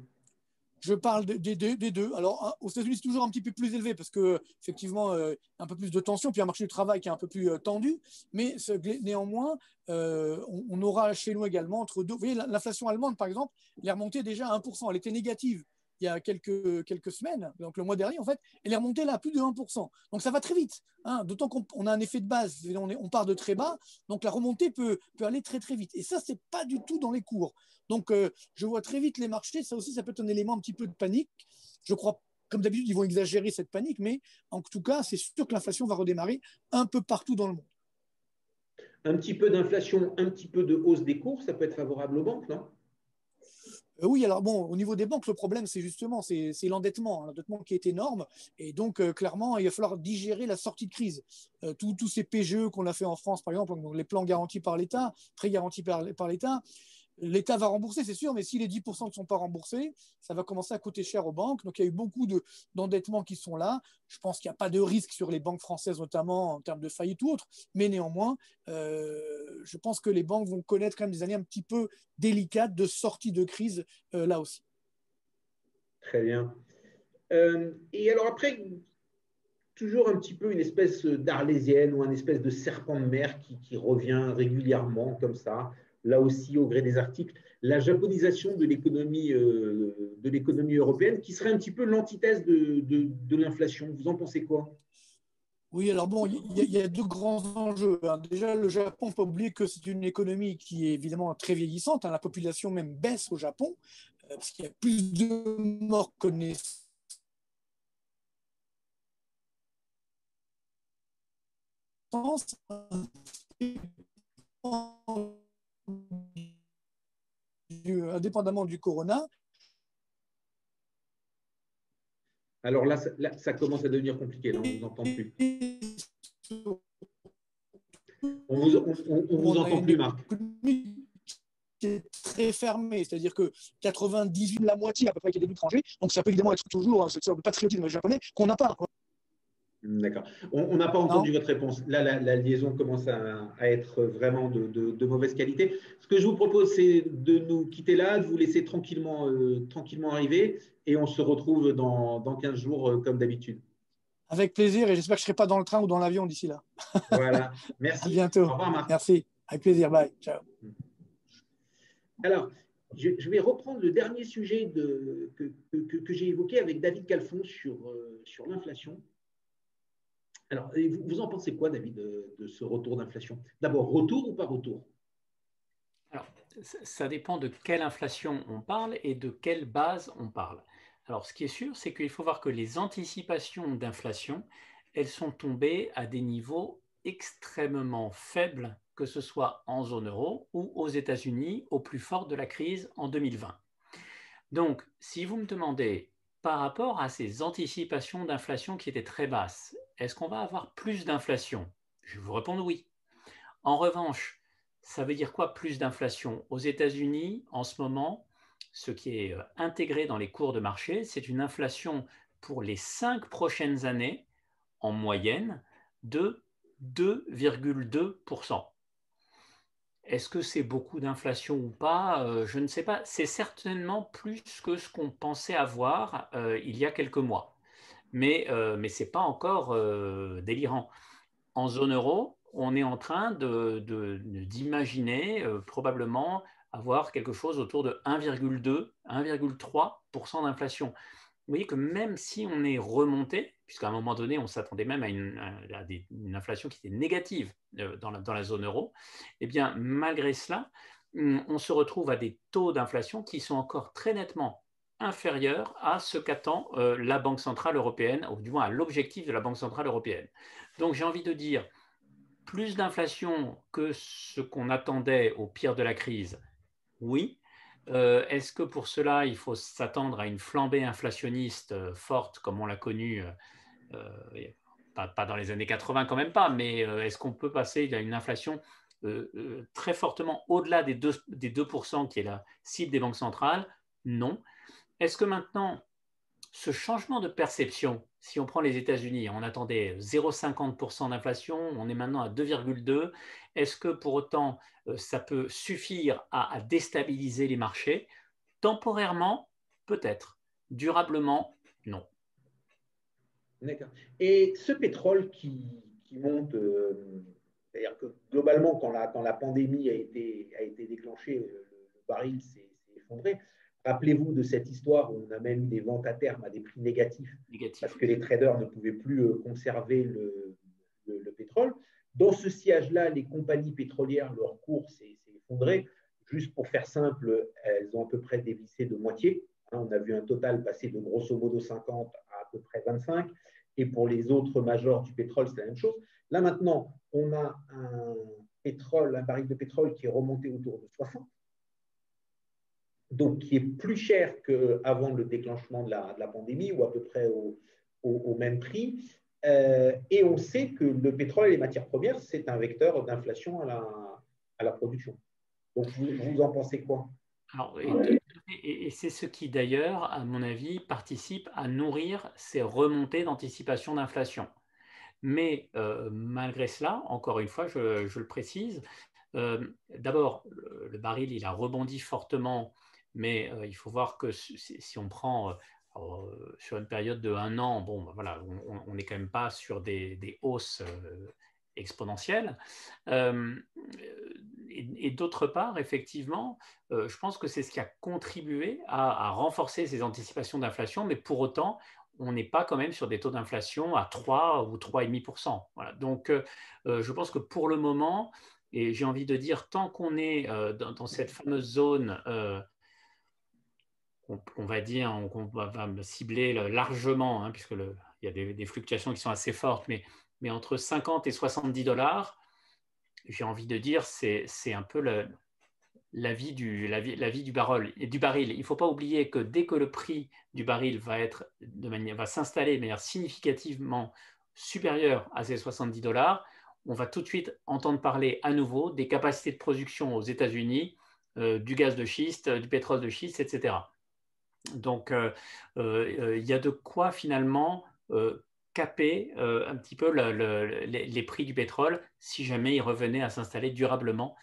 Je parle des deux. Alors, aux États-Unis, c'est toujours un petit peu plus élevé parce qu'effectivement, un peu plus de tension, puis un marché du travail qui est un peu plus tendu. Mais néanmoins, on aura chez nous également entre deux. Vous voyez, l'inflation allemande, par exemple, elle est remontée déjà à 1%. Elle était négative il y a quelques semaines, donc le mois dernier, en fait, elle est remontée là à plus de 1%. Donc ça va très vite, hein, d'autant qu'on a un effet de base, on part de très bas, donc la remontée peut aller très très vite. Et ça, c'est pas du tout dans les cours. Donc je vois très vite les marchés, ça aussi, ça peut être un élément un petit peu de panique. Je crois, comme d'habitude, ils vont exagérer cette panique, mais en tout cas, c'est sûr que l'inflation va redémarrer un peu partout dans le monde. Un petit peu d'inflation, un petit peu de hausse des cours, ça peut être favorable aux banques, non ? Oui, alors bon, au niveau des banques, le problème, c'est l'endettement qui est énorme. Et donc, clairement, il va falloir digérer la sortie de crise. Tous ces PGE qu'on a fait en France, par exemple, donc les plans garantis par l'État, prêts garantis par l'État, l'État va rembourser, c'est sûr, mais si les 10% ne sont pas remboursés, ça va commencer à coûter cher aux banques. Donc, il y a eu beaucoup d'endettements qui sont là. Je pense qu'il n'y a pas de risque sur les banques françaises, notamment en termes de faillite ou autre. Mais néanmoins, je pense que les banques vont connaître quand même des années un petit peu délicates de sortie de crise là aussi. Très bien. Et alors après, toujours un petit peu une espèce d'arlésienne ou une espèce de serpent de mer qui revient régulièrement comme ça, là aussi au gré des articles. la japonisation de l'économie européenne, qui serait un petit peu l'antithèse de l'inflation. Vous en pensez quoi? Oui, alors bon, il y a deux grands enjeux, hein. Déjà, le Japon, il ne faut pas oublier que c'est une économie qui est évidemment très vieillissante, hein. La population même baisse au Japon, parce qu'il y a plus de morts que de naissances. Indépendamment du corona. Alors là, ça commence à devenir compliqué. Là, on ne vous entend plus. On vous entend plus, Marc. Qui est très fermé, c'est-à-dire que 98, la moitié à peu près qui est des étrangers, donc ça peut évidemment être toujours cette sorte de patriotisme japonais qu'on n'a pas. D'accord. On n'a pas entendu votre réponse. Là, la liaison commence à être vraiment de mauvaise qualité. Ce que je vous propose, c'est de nous quitter là, de vous laisser tranquillement arriver, et on se retrouve dans 15 jours comme d'habitude. Avec plaisir, et j'espère que je ne serai pas dans le train ou dans l'avion d'ici là. Voilà. Merci. À bientôt. Au revoir, Marc. Merci. Avec plaisir. Bye. Ciao. Alors, je vais reprendre le dernier sujet que j'ai évoqué avec David Calfon sur l'inflation. Alors, vous en pensez quoi, David, de ce retour d'inflation? D'abord, retour ou pas retour? Alors, ça dépend de quelle inflation on parle et de quelle base on parle. Alors, ce qui est sûr, c'est qu'il faut voir que les anticipations d'inflation, elles sont tombées à des niveaux extrêmement faibles, que ce soit en zone euro ou aux États-Unis, au plus fort de la crise en 2020. Donc, si vous me demandez, par rapport à ces anticipations d'inflation qui étaient très basses, est-ce qu'on va avoir plus d'inflation? Je vais vous répondre oui. En revanche, ça veut dire quoi plus d'inflation? Aux États-Unis, en ce moment, ce qui est intégré dans les cours de marché, c'est une inflation pour les 5 prochaines années, en moyenne, de 2,2%. Est-ce que c'est beaucoup d'inflation ou pas? Je ne sais pas. C'est certainement plus que ce qu'on pensait avoir il y a quelques mois. Mais ce n'est pas encore délirant. En zone euro, on est en train d'imaginer probablement avoir quelque chose autour de 1,2, 1,3% d'inflation. Vous voyez que même si on est remonté, puisqu'à un moment donné, on s'attendait même à une inflation qui était négative dans la zone euro, eh bien, malgré cela, on se retrouve à des taux d'inflation qui sont encore très nettement inférieurs à ce qu'attend la Banque centrale européenne, ou du moins à l'objectif de la Banque centrale européenne. Donc, j'ai envie de dire, plus d'inflation que ce qu'on attendait au pire de la crise, oui. Est-ce que pour cela, il faut s'attendre à une flambée inflationniste forte comme on l'a connue, pas dans les années 80 quand même pas, mais est-ce qu'on peut passer à une inflation très fortement au-delà des 2% qui est la cible des banques centrales? Non. Est-ce que maintenant, ce changement de perception, si on prend les États-Unis, on attendait 0,50% d'inflation, on est maintenant à 2,2%. Est-ce que pour autant, ça peut suffire à déstabiliser les marchés? Temporairement, peut-être. Durablement, non. D'accord. Et ce pétrole qui monte, c'est-à-dire que globalement, quand la pandémie a été déclenchée, le baril s'est effondré. Rappelez-vous de cette histoire où on a même eu des ventes à terme à des prix négatifs parce que les traders ne pouvaient plus conserver le pétrole. Dans ce sillage-là, les compagnies pétrolières, leur cours s'est effondré. Juste pour faire simple, elles ont à peu près dévissé de moitié. On a vu un total passer de grosso modo 50 à peu près 25. Et pour les autres majors du pétrole, c'est la même chose. Là maintenant, on a un baril de pétrole qui est remonté autour de 60. Donc qui est plus cher qu'avant le déclenchement de la pandémie, ou à peu près au même prix. Et on sait que le pétrole et les matières premières, c'est un vecteur d'inflation à la production. Donc, vous en pensez quoi? Alors, et c'est ce qui, d'ailleurs, à mon avis, participe à nourrir ces remontées d'anticipation d'inflation. Mais malgré cela, encore une fois, je le précise, d'abord, le baril, il a rebondi fortement, mais il faut voir que si on prend sur une période de 1 an, bon, voilà, on n'est quand même pas sur des hausses exponentielle. Et d'autre part, effectivement, je pense que c'est ce qui a contribué à renforcer ces anticipations d'inflation, mais pour autant, on n'est pas quand même sur des taux d'inflation à 3 ou 3,5%. Voilà. Donc, je pense que pour le moment, et j'ai envie de dire, tant qu'on est dans cette fameuse zone, on va dire, qu'on va cibler largement, hein, puisque il y a des fluctuations qui sont assez fortes, mais entre 50 et 70 $, j'ai envie de dire, c'est un peu la vie du baril. Il ne faut pas oublier que dès que le prix du baril va s'installer de manière significativement supérieure à ces 70 $, on va tout de suite entendre parler à nouveau des capacités de production aux États-Unis, du gaz de schiste, du pétrole de schiste, etc. Donc, il y a de quoi finalement caper un petit peu les prix du pétrole si jamais il revenait à s'installer durablement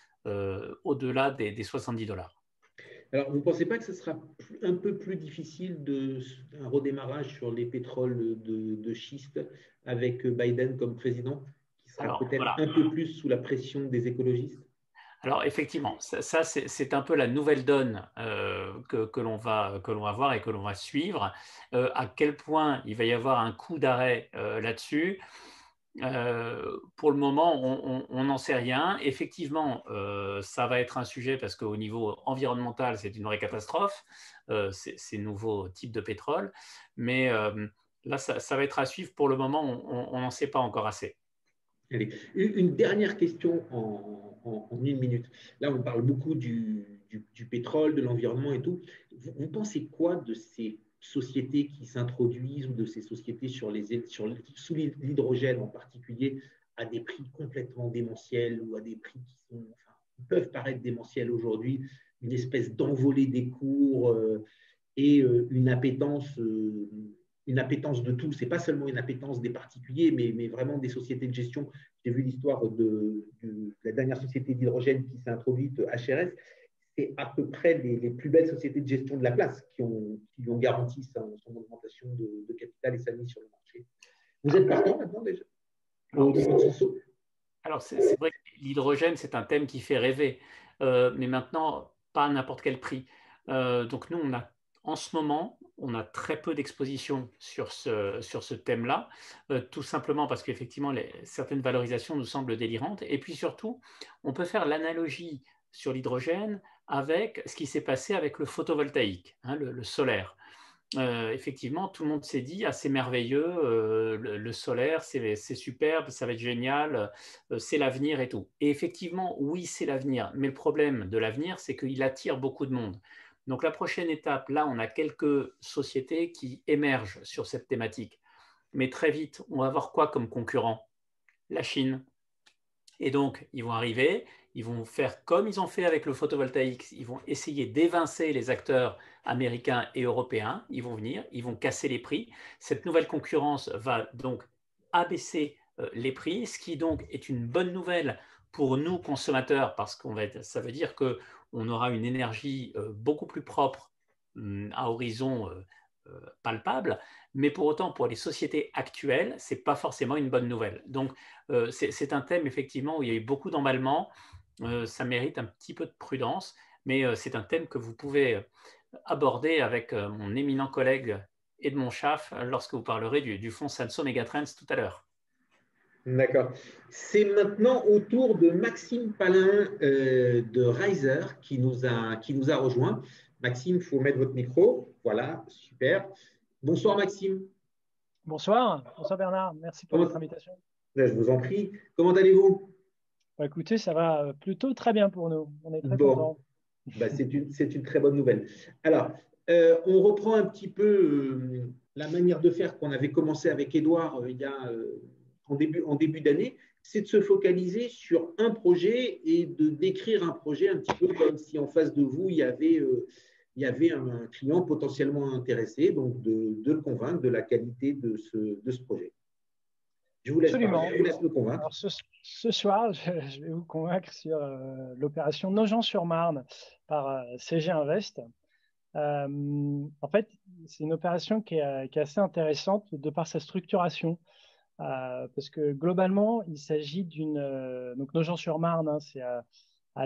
au-delà des 70 $. Alors, vous ne pensez pas que ce sera un peu plus difficile un redémarrage sur les pétroles de schiste avec Biden comme président, qui sera peut-être voilà, un peu plus sous la pression des écologistes? Alors effectivement, ça c'est un peu la nouvelle donne que l'on va voir et que l'on va suivre. À quel point il va y avoir un coup d'arrêt là-dessus, pour le moment, on n'en sait rien. Effectivement, ça va être un sujet parce qu'au niveau environnemental, c'est une vraie catastrophe, ces nouveaux types de pétrole. Mais là, ça va être à suivre. Pour le moment, on n'en sait pas encore assez. Allez, une dernière question en 1 minute. Là, on parle beaucoup du pétrole, de l'environnement et tout. Vous pensez quoi de ces sociétés qui s'introduisent ou de ces sociétés sous l'hydrogène en particulier à des prix complètement démentiels ou à des prix qui peuvent paraître démentiels aujourd'hui, une espèce d'envolée des cours et une appétence de tout. Ce n'est pas seulement une appétence des particuliers, mais vraiment des sociétés de gestion. J'ai vu l'histoire de la dernière société d'hydrogène qui s'est introduite, HRS. C'est à peu près les plus belles sociétés de gestion de la place qui lui ont garanti son augmentation de capital et sa mise sur le marché. Vous êtes partant maintenant déjà? Alors, c'est vrai que l'hydrogène, c'est un thème qui fait rêver, mais maintenant, pas à n'importe quel prix. Donc, nous, en ce moment, on a très peu d'exposition sur ce thème-là, tout simplement parce qu'effectivement, certaines valorisations nous semblent délirantes. Et puis surtout, on peut faire l'analogie sur l'hydrogène avec ce qui s'est passé avec le photovoltaïque, hein, le solaire. Effectivement, tout le monde s'est dit, ah, c'est merveilleux, le solaire, c'est superbe, ça va être génial, c'est l'avenir et tout. Et effectivement, oui, c'est l'avenir, mais le problème de l'avenir, c'est qu'il attire beaucoup de monde. Donc la prochaine étape, là, on a quelques sociétés qui émergent sur cette thématique. Mais très vite, on va avoir quoi comme concurrent? La Chine. Et donc, ils vont arriver, ils vont faire comme ils ont fait avec le photovoltaïque, ils vont essayer d'évincer les acteurs américains et européens, ils vont venir, ils vont casser les prix. Cette nouvelle concurrence va donc abaisser les prix, ce qui donc est une bonne nouvelle pour nous consommateurs, parce ça veut dire qu'on aura une énergie beaucoup plus propre à horizon palpable, mais pour autant, pour les sociétés actuelles, ce n'est pas forcément une bonne nouvelle. Donc, c'est un thème, effectivement, où il y a eu beaucoup d'emballement. Ça mérite un petit peu de prudence, mais c'est un thème que vous pouvez aborder avec mon éminent collègue Edmond Schaff lorsque vous parlerez du fonds Samsung Megatrends tout à l'heure. D'accord. C'est maintenant au tour de Maxime Palin de Riser qui nous a rejoint. Maxime, il faut mettre votre micro. Voilà, super. Bonsoir Maxime. Bonsoir Bernard, merci pour votre invitation. Je vous en prie. Comment allez-vous? Écoutez, ça va plutôt très bien pour nous. On est très contents. C'est une très bonne nouvelle. Alors, on reprend un petit peu la manière de faire qu'on avait commencé avec Édouard en début d'année, c'est de se focaliser sur un projet et de décrire un projet un petit peu comme si en face de vous, il y avait un client potentiellement intéressé, donc de le convaincre de la qualité de ce projet. Je vous laisse le convaincre. Alors, ce soir, je vais vous convaincre sur l'opération Nogent-sur-Marne par CG Invest. En fait, c'est une opération qui est assez intéressante de par sa structuration. parce que globalement, il s'agit d'une… donc Nogent-sur-Marne, hein, c'est à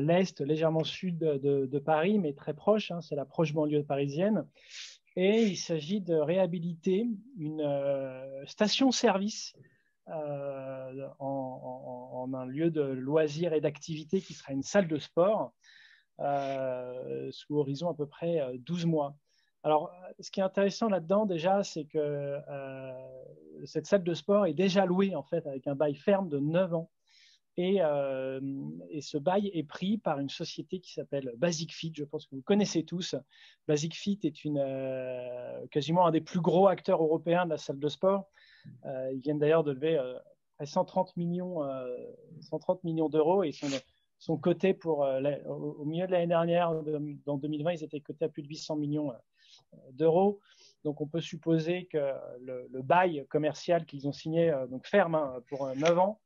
l'est, légèrement sud de Paris, mais très proche, hein, c'est la proche banlieue parisienne. Et il s'agit de réhabiliter une station-service en un lieu de loisirs et d'activité qui sera une salle de sport sous horizon à peu près 12 mois. Alors, ce qui est intéressant là-dedans, déjà, c'est que cette salle de sport est déjà louée, en fait, avec un bail ferme de 9 ans. Et ce bail est pris par une société qui s'appelle Basic Fit. Je pense que vous connaissez tous. Basic Fit est quasiment un des plus gros acteurs européens de la salle de sport. Ils viennent d'ailleurs de lever 130 millions d'euros et sont cotés au milieu de l'année dernière, dans 2020, ils étaient cotés à plus de 800 millions d'euros. Donc, on peut supposer que le bail commercial qu'ils ont signé, donc ferme, hein, pour 9 ans,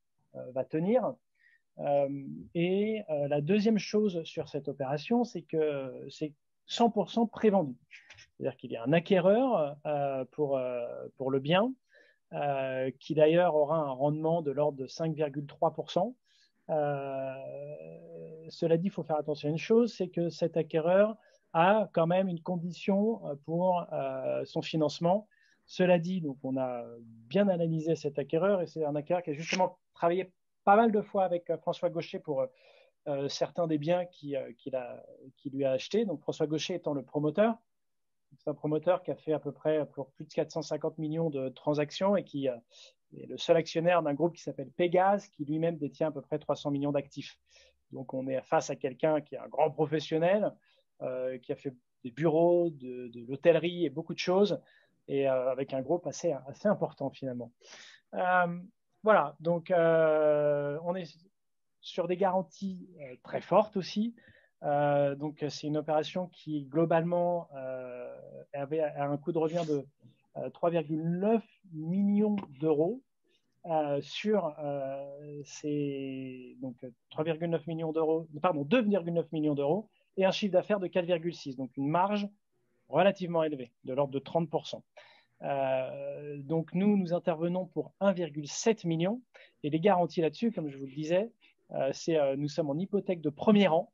va tenir. La deuxième chose sur cette opération, c'est que c'est 100% prévendu. C'est-à-dire qu'il y a un acquéreur pour le bien, qui d'ailleurs aura un rendement de l'ordre de 5,3%. Cela dit, il faut faire attention à une chose, c'est que cet acquéreur a quand même une condition pour son financement. Cela dit, donc on a bien analysé cet acquéreur et c'est un acquéreur qui a justement travaillé pas mal de fois avec François Gaucher pour certains des biens qu'il lui a achetés. Donc François Gaucher étant le promoteur. C'est un promoteur qui a fait à peu près pour plus de 450 millions de transactions et qui est le seul actionnaire d'un groupe qui s'appelle Pégase, qui lui-même détient à peu près 300 millions d'actifs. Donc on est face à quelqu'un qui est un grand professionnel, qui a fait des bureaux, de l'hôtellerie et beaucoup de choses, et avec un groupe assez important finalement. Voilà, donc on est sur des garanties très fortes aussi. Donc c'est une opération qui globalement avait un coût de revient de 3,9 millions d'euros sur donc 3,9 millions d'euros, pardon, 2,9 millions d'euros et un chiffre d'affaires de 4,6, donc une marge relativement élevée, de l'ordre de 30%. Donc nous intervenons pour 1,7 million et les garanties là-dessus, comme je vous le disais, nous sommes en hypothèque de premier rang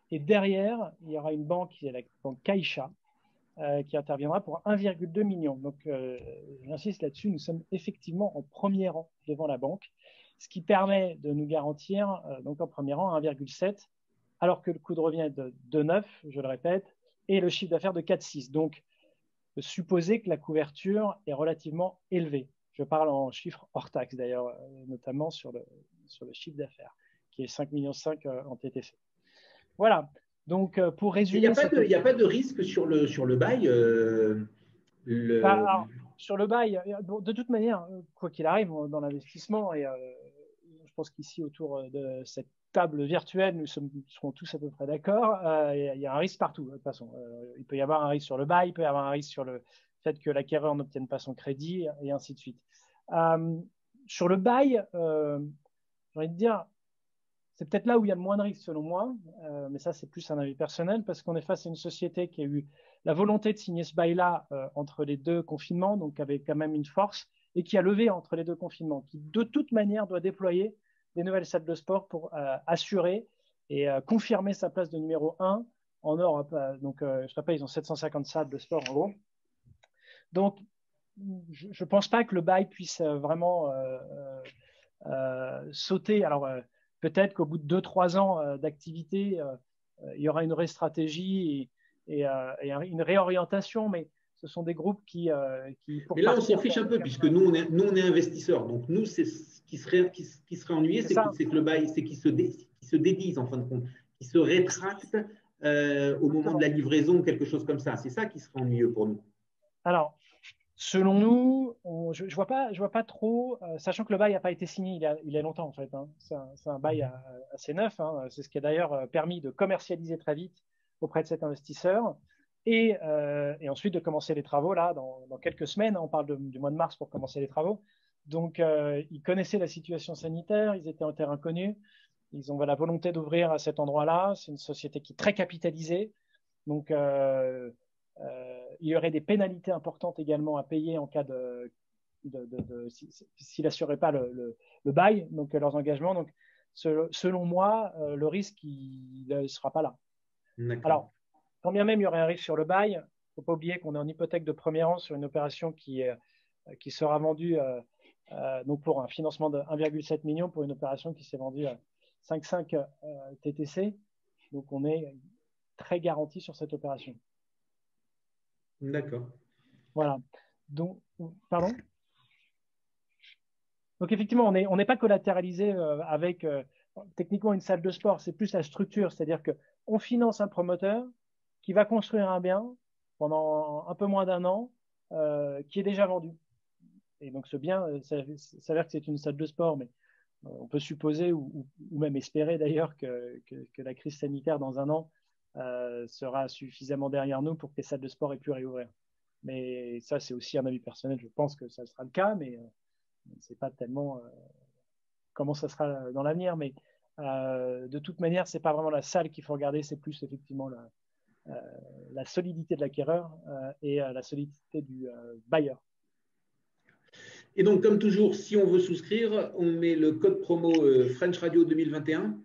et derrière, il y aura une banque qui est la banque Caixa qui interviendra pour 1,2 million. Donc j'insiste là-dessus, nous sommes effectivement en premier rang devant la banque, ce qui permet de nous garantir donc en premier rang 1,7 alors que le coût de revient est de 2,9, je le répète, et le chiffre d'affaires de 4,6. Donc supposer que la couverture est relativement élevée. Je parle en chiffres hors taxe d'ailleurs, notamment sur le chiffre d'affaires, qui est 5,5 millions en TTC. Voilà. Donc, pour résumer… Il n'y a pas de risque sur le bail alors, sur le bail, de toute manière, quoi qu'il arrive dans l'investissement, et je pense qu'ici, autour de cette table virtuelle, nous serons tous à peu près d'accord, il y a un risque partout, de toute façon. Il peut y avoir un risque sur le bail, il peut y avoir un risque sur le fait que l'acquéreur n'obtienne pas son crédit, et ainsi de suite. Sur le bail, j'ai envie de dire, c'est peut-être là où il y a le moins de risques selon moi, mais ça c'est plus un avis personnel, parce qu'on est face à une société qui a eu la volonté de signer ce bail-là entre les deux confinements, donc avec quand même une force, et qui a levé entre les deux confinements, qui de toute manière doit déployer des nouvelles salles de sport pour assurer et confirmer sa place de numéro 1 en Europe. Donc je rappelle, ils ont 750 salles de sport en gros. Donc je ne pense pas que le bail puisse vraiment sauter. Alors peut-être qu'au bout de 2-3 ans d'activité, il y aura une stratégie et une réorientation, mais ce sont des groupes qui mais là, on s'en fiche un peu, puisque nous, on est investisseurs. Donc, nous, c'est ce qui serait ennuyé, c'est que le bail, c'est qu'il se dédise, en fin de compte, qu'il se rétracte au moment de la livraison ou quelque chose comme ça. C'est ça qui serait ennuyeux pour nous. Alors, selon nous, je ne vois pas trop, sachant que le bail n'a pas été signé il y a longtemps en fait. Hein. C'est un bail assez neuf. Hein. C'est ce qui a d'ailleurs permis de commercialiser très vite auprès de cet investisseur et ensuite de commencer les travaux là dans quelques semaines. On parle du mois de mars pour commencer les travaux. Donc, ils connaissaient la situation sanitaire, ils étaient en terrain connu, ils ont la volonté d'ouvrir à cet endroit-là. C'est une société qui est très capitalisée. Donc, il y aurait des pénalités importantes également à payer en cas s'ils n'assuraient pas le bail, donc leurs engagements. Donc, selon moi, le risque, il ne sera pas là. Alors, quand bien même il y aurait un risque sur le bail, il ne faut pas oublier qu'on est en hypothèque de premier rang sur une opération qui sera vendue donc pour un financement de 1,7 million pour une opération qui s'est vendue à 5,5 TTC. Donc, on est très garanti sur cette opération. D'accord. Voilà. Donc, pardon. Donc, effectivement, on n'est pas collatéralisé avec techniquement une salle de sport. C'est plus la structure. C'est-à-dire qu'on finance un promoteur qui va construire un bien pendant un peu moins d'un an qui est déjà vendu. Et donc, ce bien, ça s'avère que c'est une salle de sport, mais on peut supposer ou même espérer d'ailleurs que la crise sanitaire dans un an sera suffisamment derrière nous pour que les salles de sport aient pu réouvrir. Mais ça, c'est aussi un avis personnel. Je pense que ça sera le cas, mais on ne sait pas tellement comment ça sera dans l'avenir. Mais de toute manière, ce n'est pas vraiment la salle qu'il faut regarder, c'est plus effectivement la solidité de l'acquéreur et la solidité du bailleur. Et donc, comme toujours, si on veut souscrire, on met le code promo French Radio 2021.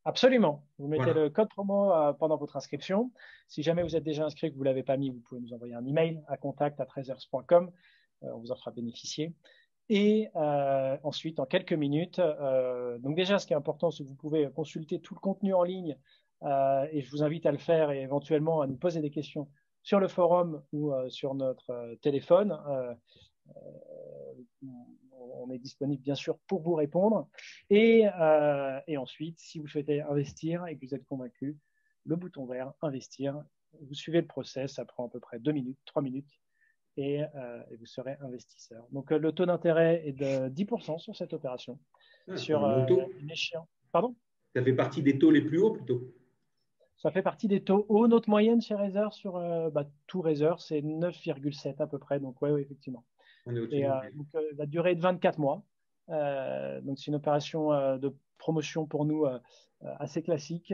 Absolument. Vous mettez le code promo pendant votre inscription. Si jamais vous êtes déjà inscrit et que vous ne l'avez pas mis, vous pouvez nous envoyer un email à contact@treasures.com. On vous en fera bénéficier. Et ensuite, en quelques minutes, donc déjà, ce qui est important, c'est que vous pouvez consulter tout le contenu en ligne et je vous invite à le faire et éventuellement à nous poser des questions sur le forum ou sur notre téléphone. On est disponible bien sûr pour vous répondre et ensuite si vous souhaitez investir et que vous êtes convaincu, le bouton vert investir, vous suivez le process, ça prend à peu près 2 minutes, 3 minutes et vous serez investisseur. Donc le taux d'intérêt est de 10% sur cette opération sur une échéance. Pardon ? Ça fait partie des taux les plus hauts plutôt. Ça fait partie des taux hauts. Notre moyenne chez Razer sur tout Razer, c'est 9,7 à peu près. Donc oui, effectivement. Et donc, la durée est de 24 mois. Donc, c'est une opération de promotion pour nous assez classique.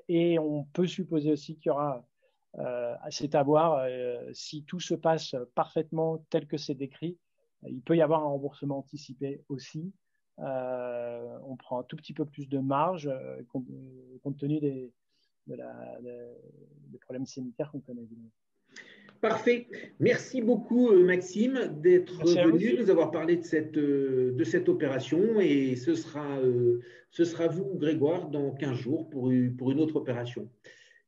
Et on peut supposer aussi qu'il y aura, c'est à voir, si tout se passe parfaitement tel que c'est décrit, il peut y avoir un remboursement anticipé aussi. On prend un tout petit peu plus de marge compte tenu des problèmes sanitaires qu'on connaît. Parfait. Merci beaucoup, Maxime, d'être venu nous avoir parlé de cette opération. Et ce sera vous, Grégoire, dans 15 jours pour une autre opération.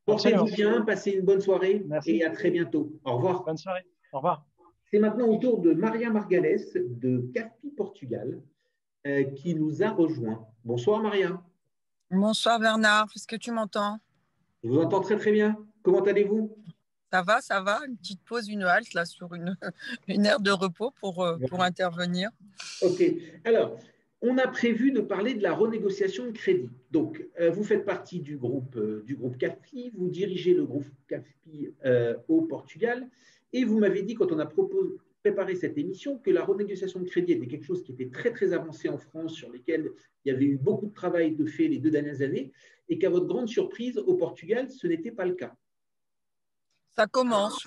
Portez-vous bien, passez une bonne soirée. Merci. Et à très bientôt. Au revoir. Bonne soirée. Au revoir. C'est maintenant au tour de Maria Margalès de CAFPI Portugal qui nous a rejoint. Bonsoir, Maria. Bonsoir, Bernard. Est-ce que tu m'entends? Je vous entends très, très bien. Comment allez-vous? Ça va. Une petite pause, une halte là, sur une aire de repos pour intervenir. OK. Alors, on a prévu de parler de la renégociation de crédit. Donc, vous faites partie du groupe CAFPI, vous dirigez le groupe CAFPI au Portugal et vous m'avez dit, quand on a préparé cette émission, que la renégociation de crédit était quelque chose qui était très, très avancé en France, sur lesquels il y avait eu beaucoup de travail de fait les 2 dernières années et qu'à votre grande surprise, au Portugal, ce n'était pas le cas. Ça commence.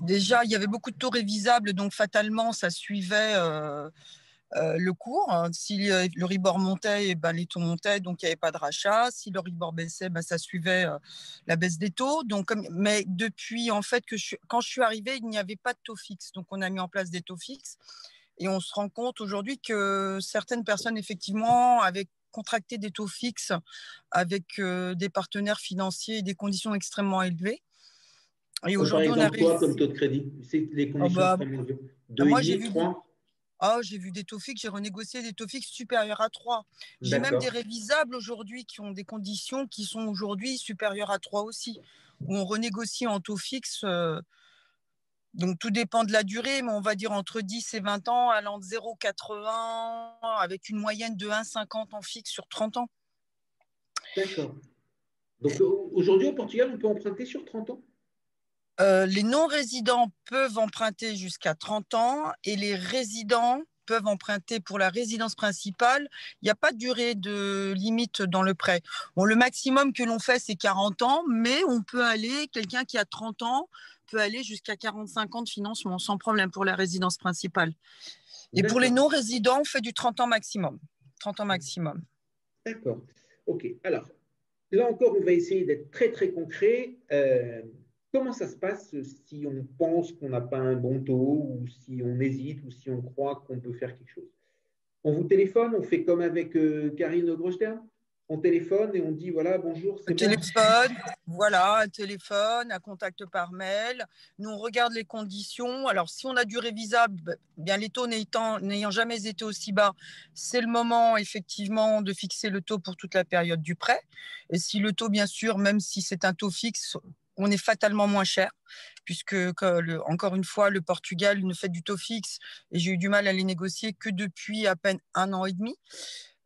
Déjà, il y avait beaucoup de taux révisables, donc fatalement, ça suivait le cours. Si le Ribor montait, les taux montaient, donc il n'y avait pas de rachat. Si le Ribor baissait, ça suivait la baisse des taux. Mais depuis, en fait, quand je suis arrivée, il n'y avait pas de taux fixe. Donc, on a mis en place des taux fixes. Et on se rend compte aujourd'hui que certaines personnes, effectivement, avaient contracté des taux fixes avec des partenaires financiers et des conditions extrêmement élevées. Et aujourd'hui, on a réussi... quoi comme taux de crédit? C'est les conditions extrêmement élevées. 2,5, 3 j'ai vu des taux fixes, j'ai renégocié des taux fixes supérieurs à 3. J'ai même des révisables aujourd'hui qui ont des conditions qui sont aujourd'hui supérieures à 3 aussi, où on renégocie en taux fixe. Donc, tout dépend de la durée, mais on va dire entre 10 et 20 ans, allant de 0,80 avec une moyenne de 1,50 en fixe sur 30 ans. D'accord. Donc, aujourd'hui, au Portugal, on peut emprunter sur 30 ans? Les non-résidents peuvent emprunter jusqu'à 30 ans et les résidents peuvent emprunter pour la résidence principale, il n'y a pas de durée de limite dans le prêt. Bon, le maximum que l'on fait, c'est 40 ans, mais on peut aller, quelqu'un qui a 30 ans peut aller jusqu'à 45 ans de financement sans problème pour la résidence principale. Et pour les non-résidents, on fait du 30 ans maximum. 30 ans maximum. D'accord. OK. Alors, là encore, on va essayer d'être très, très concret. Comment ça se passe si on pense qu'on n'a pas un bon taux ou si on hésite ou si on croit qu'on peut faire quelque chose? On vous téléphone, on fait comme avec Karine Grosstern, on téléphone et on dit voilà, bonjour, c'est Un téléphone, voilà, un téléphone, un contact par mail. Nous, on regarde les conditions. Alors, si on a du révisable, bien les taux n'ayant jamais été aussi bas, c'est le moment, effectivement, de fixer le taux pour toute la période du prêt. Et si le taux, bien sûr, même si c'est un taux fixe, on est fatalement moins cher, puisque, encore une fois, le Portugal, il ne fait du taux fixe et j'ai eu du mal à les négocier que depuis à peine 1 an et demi.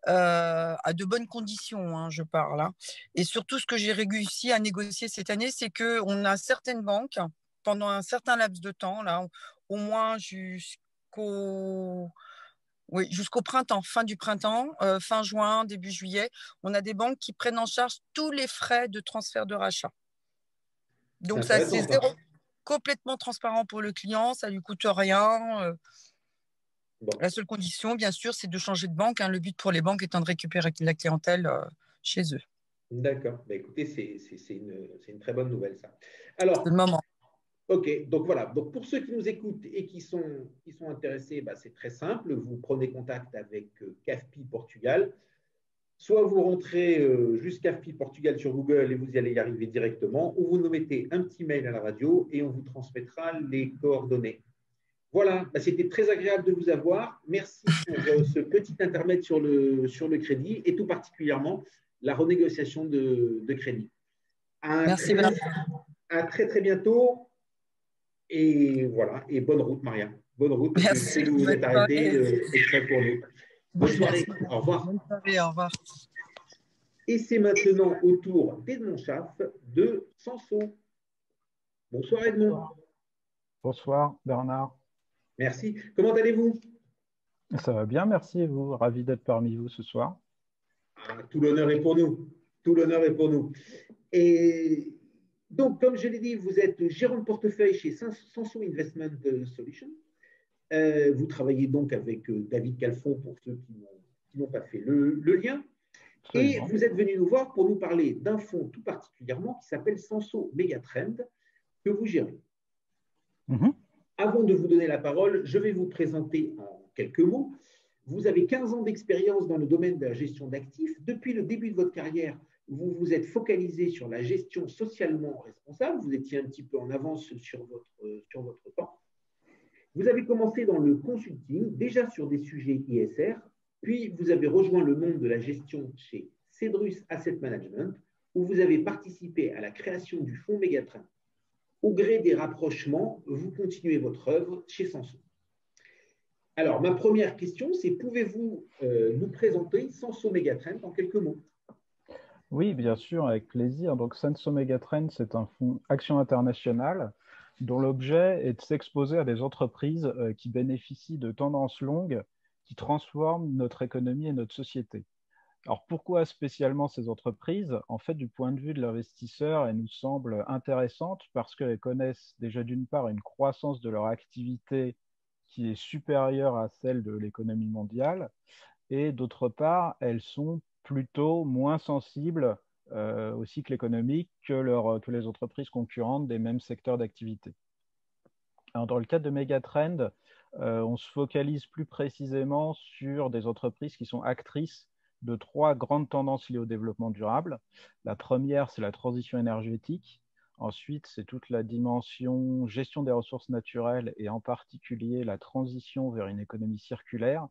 À de bonnes conditions, hein, je parle. Hein. Et surtout, ce que j'ai réussi à négocier cette année, c'est qu'on a certaines banques, pendant un certain laps de temps, là, au moins jusqu'au printemps, fin du printemps, fin juin, début juillet, on a des banques qui prennent en charge tous les frais de transfert de rachat. Donc, ça, c'est complètement transparent pour le client, ça ne lui coûte rien. Bon. La seule condition, bien sûr, c'est de changer de banque. Hein. Le but pour les banques étant de récupérer la clientèle chez eux. D'accord. Bah, écoutez, c'est une très bonne nouvelle, ça. Alors, c'est le moment. OK. Donc, voilà. Donc, pour ceux qui nous écoutent et qui sont intéressés, bah, c'est très simple. Vous prenez contact avec CAFPI Portugal. Soit vous rentrez juste CAFPI Portugal sur Google et vous y allez y arriver directement, ou vous nous mettez un petit mail à la radio et on vous transmettra les coordonnées. Voilà, bah, c'était très agréable de vous avoir. Merci pour ce petit intermède sur le crédit et tout particulièrement la renégociation de crédit. Merci. À très, très bientôt. Et voilà, et bonne route, Maria. Bonne route, parce merci, que vous êtes arrêté exprès pour nous. Bonne soirée. Au revoir. Bonne soirée, au revoir. Et c'est maintenant au tour d'Edmond Schaff de Sanso. Bonsoir, Edmond. Bonsoir, Bernard. Merci. Comment allez-vous? Ça va bien, merci. Et vous? Ravi d'être parmi vous ce soir. Tout l'honneur est pour nous. Tout l'honneur est pour nous. Et donc, comme je l'ai dit, vous êtes gérant de portefeuille chez Sanso Investment Solutions. Vous travaillez donc avec David Calfon pour ceux qui n'ont pas fait le lien. Absolument. Et vous êtes venu nous voir pour nous parler d'un fonds tout particulièrement qui s'appelle Sanso Megatrend que vous gérez. Avant de vous donner la parole, je vais vous présenter en quelques mots. Vous avez 15 ans d'expérience dans le domaine de la gestion d'actifs. Depuis le début de votre carrière, vous vous êtes focalisé sur la gestion socialement responsable. Vous étiez un petit peu en avance sur votre temps. Vous avez commencé dans le consulting, déjà sur des sujets ISR, puis vous avez rejoint le monde de la gestion chez Cedrus Asset Management, où vous avez participé à la création du fonds Megatrend. Au gré des rapprochements, vous continuez votre œuvre chez Sanso. Alors, ma première question, c'est pouvez-vous nous présenter Sanso Megatrend en quelques mots? Oui, bien sûr, avec plaisir. Donc, Sanso Megatrend, c'est un fonds action internationale dont l'objet est de s'exposer à des entreprises qui bénéficient de tendances longues qui transforment notre économie et notre société. Alors, pourquoi spécialement ces entreprises? En fait, du point de vue de l'investisseur, elles nous semblent intéressantes parce qu'elles connaissent déjà d'une part une croissance de leur activité qui est supérieure à celle de l'économie mondiale et d'autre part, elles sont plutôt moins sensibles au cycle économique que les entreprises concurrentes des mêmes secteurs d'activité. Dans le cadre de Megatrend, on se focalise plus précisément sur des entreprises qui sont actrices de 3 grandes tendances liées au développement durable. La première, c'est la transition énergétique. Ensuite, c'est toute la dimension gestion des ressources naturelles et en particulier la transition vers une économie circulaire.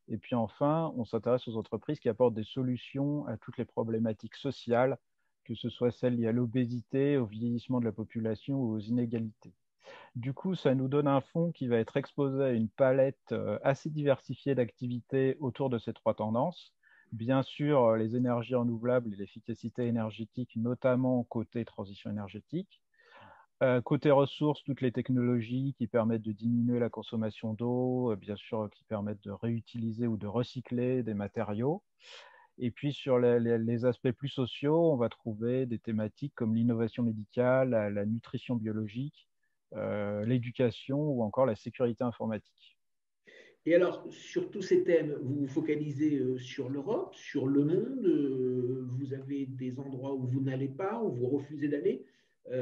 Et puis enfin, on s'intéresse aux entreprises qui apportent des solutions à toutes les problématiques sociales, que ce soit celles liées à l'obésité, au vieillissement de la population ou aux inégalités. Du coup, ça nous donne un fonds qui va être exposé à une palette assez diversifiée d'activités autour de ces 3 tendances. Bien sûr, les énergies renouvelables et l'efficacité énergétique, notamment côté transition énergétique. Côté ressources, toutes les technologies qui permettent de diminuer la consommation d'eau, bien sûr, qui permettent de réutiliser ou de recycler des matériaux. Et puis sur les aspects plus sociaux, on va trouver des thématiques comme l'innovation médicale, la nutrition biologique, l'éducation ou encore la sécurité informatique. Et alors, sur tous ces thèmes, vous vous focalisez sur l'Europe, sur le monde, vous avez des endroits où vous n'allez pas, où vous refusez d'aller.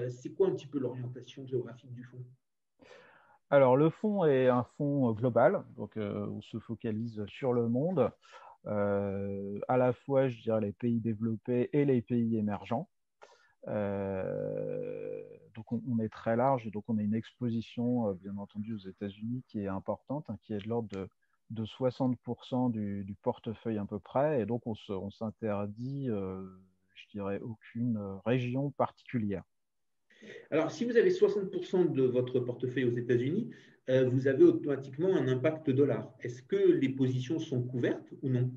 C'est quoi un petit peu l'orientation géographique du fonds? Alors le fonds est un fonds global, donc on se focalise sur le monde, à la fois, je dirais, les pays développés et les pays émergents. Donc on est très large et donc on a une exposition, bien entendu, aux États-Unis qui est importante, hein, qui est de l'ordre de 60% du portefeuille à peu près. Et donc on s'interdit, je dirais, aucune région particulière. Alors, si vous avez 60% de votre portefeuille aux États-Unis, vous avez automatiquement un impact dollar. Est-ce que les positions sont couvertes ou non?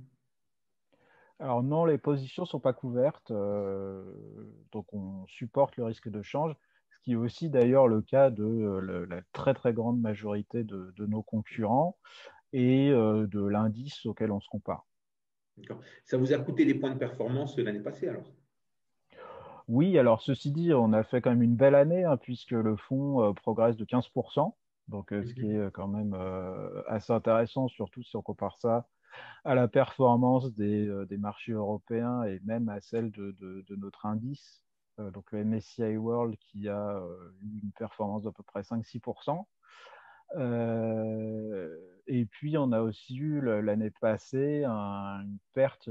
Alors non, les positions ne sont pas couvertes, donc on supporte le risque de change, ce qui est aussi d'ailleurs le cas de la très très grande majorité de nos concurrents et de l'indice auquel on se compare. D'accord. Ça vous a coûté des points de performance l'année passée alors? Oui, alors ceci dit, on a fait quand même une belle année, hein, puisque le fonds progresse de 15%, donc ce qui est quand même assez intéressant, surtout si on compare ça à la performance des marchés européens et même à celle de notre indice, donc le MSCI World qui a eu une performance d'à peu près 5-6%. Et puis, on a aussi eu l'année passée une perte,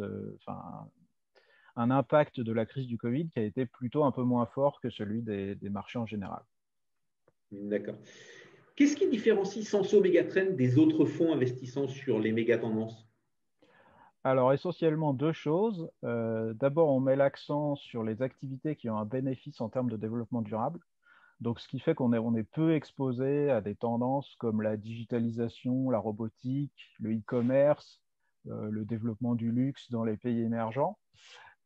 un impact de la crise du Covid qui a été plutôt un peu moins fort que celui des marchés en général. D'accord. Qu'est-ce qui différencie Samso Megatrend des autres fonds investissant sur les méga tendances? Alors, essentiellement deux choses. D'abord, on met l'accent sur les activités qui ont un bénéfice en termes de développement durable. Donc, ce qui fait on est peu exposé à des tendances comme la digitalisation, la robotique, le e-commerce, le développement du luxe dans les pays émergents.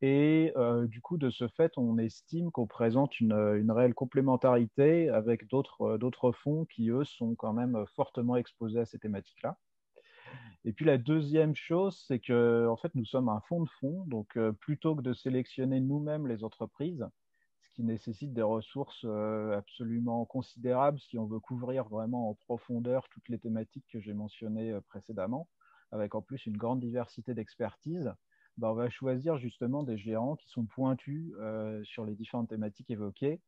Et du coup, de ce fait, on estime qu'on présente une réelle complémentarité avec d'autres fonds qui, eux, sont quand même fortement exposés à ces thématiques-là. Et puis la deuxième chose, c'est que en fait, nous sommes un fonds de fonds, donc plutôt que de sélectionner nous-mêmes les entreprises, ce qui nécessite des ressources absolument considérables si on veut couvrir vraiment en profondeur toutes les thématiques que j'ai mentionnées précédemment, avec en plus une grande diversité d'expertise, ben, on va choisir justement des gérants qui sont pointus sur les différentes thématiques évoquées.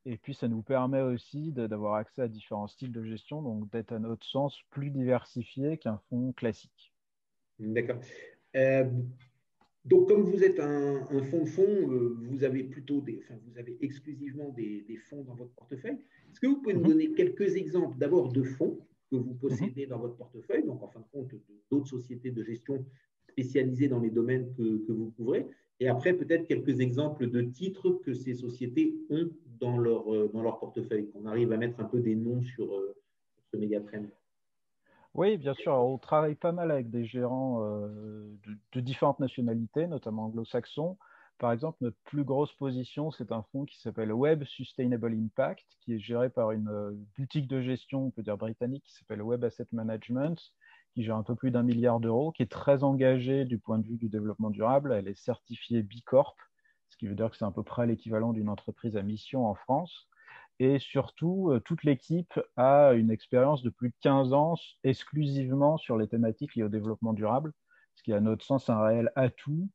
Et puis, ça nous permet aussi d'avoir accès à différents styles de gestion, donc d'être à notre sens plus diversifié qu'un fonds classique. D'accord. Euh, donc, comme vous êtes un fonds de fonds, vous avez vous avez exclusivement des fonds dans votre portefeuille. Est-ce que vous pouvez nous donner quelques exemples d'abord de fonds que vous possédez dans votre portefeuille, donc en fin de compte d'autres sociétés de gestion spécialisées dans les domaines que vous couvrez, et après peut-être quelques exemples de titres que ces sociétés ont dans leur portefeuille, qu'on arrive à mettre un peu des noms sur ce mégatrend. Oui, bien sûr. Alors, on travaille pas mal avec des gérants de différentes nationalités, notamment anglo-saxons. Par exemple, notre plus grosse position, c'est un fonds qui s'appelle Web Sustainable Impact, qui est géré par une boutique de gestion, on peut dire britannique, qui s'appelle Web Asset Management, qui gère un peu plus d'1 milliard d'euros, qui est très engagée du point de vue du développement durable. Elle est certifiée B Corp, ce qui veut dire que c'est à peu près l'équivalent d'une entreprise à mission en France. Et surtout, toute l'équipe a une expérience de plus de 15 ans exclusivement sur les thématiques liées au développement durable, ce qui est à notre sens un réel atout.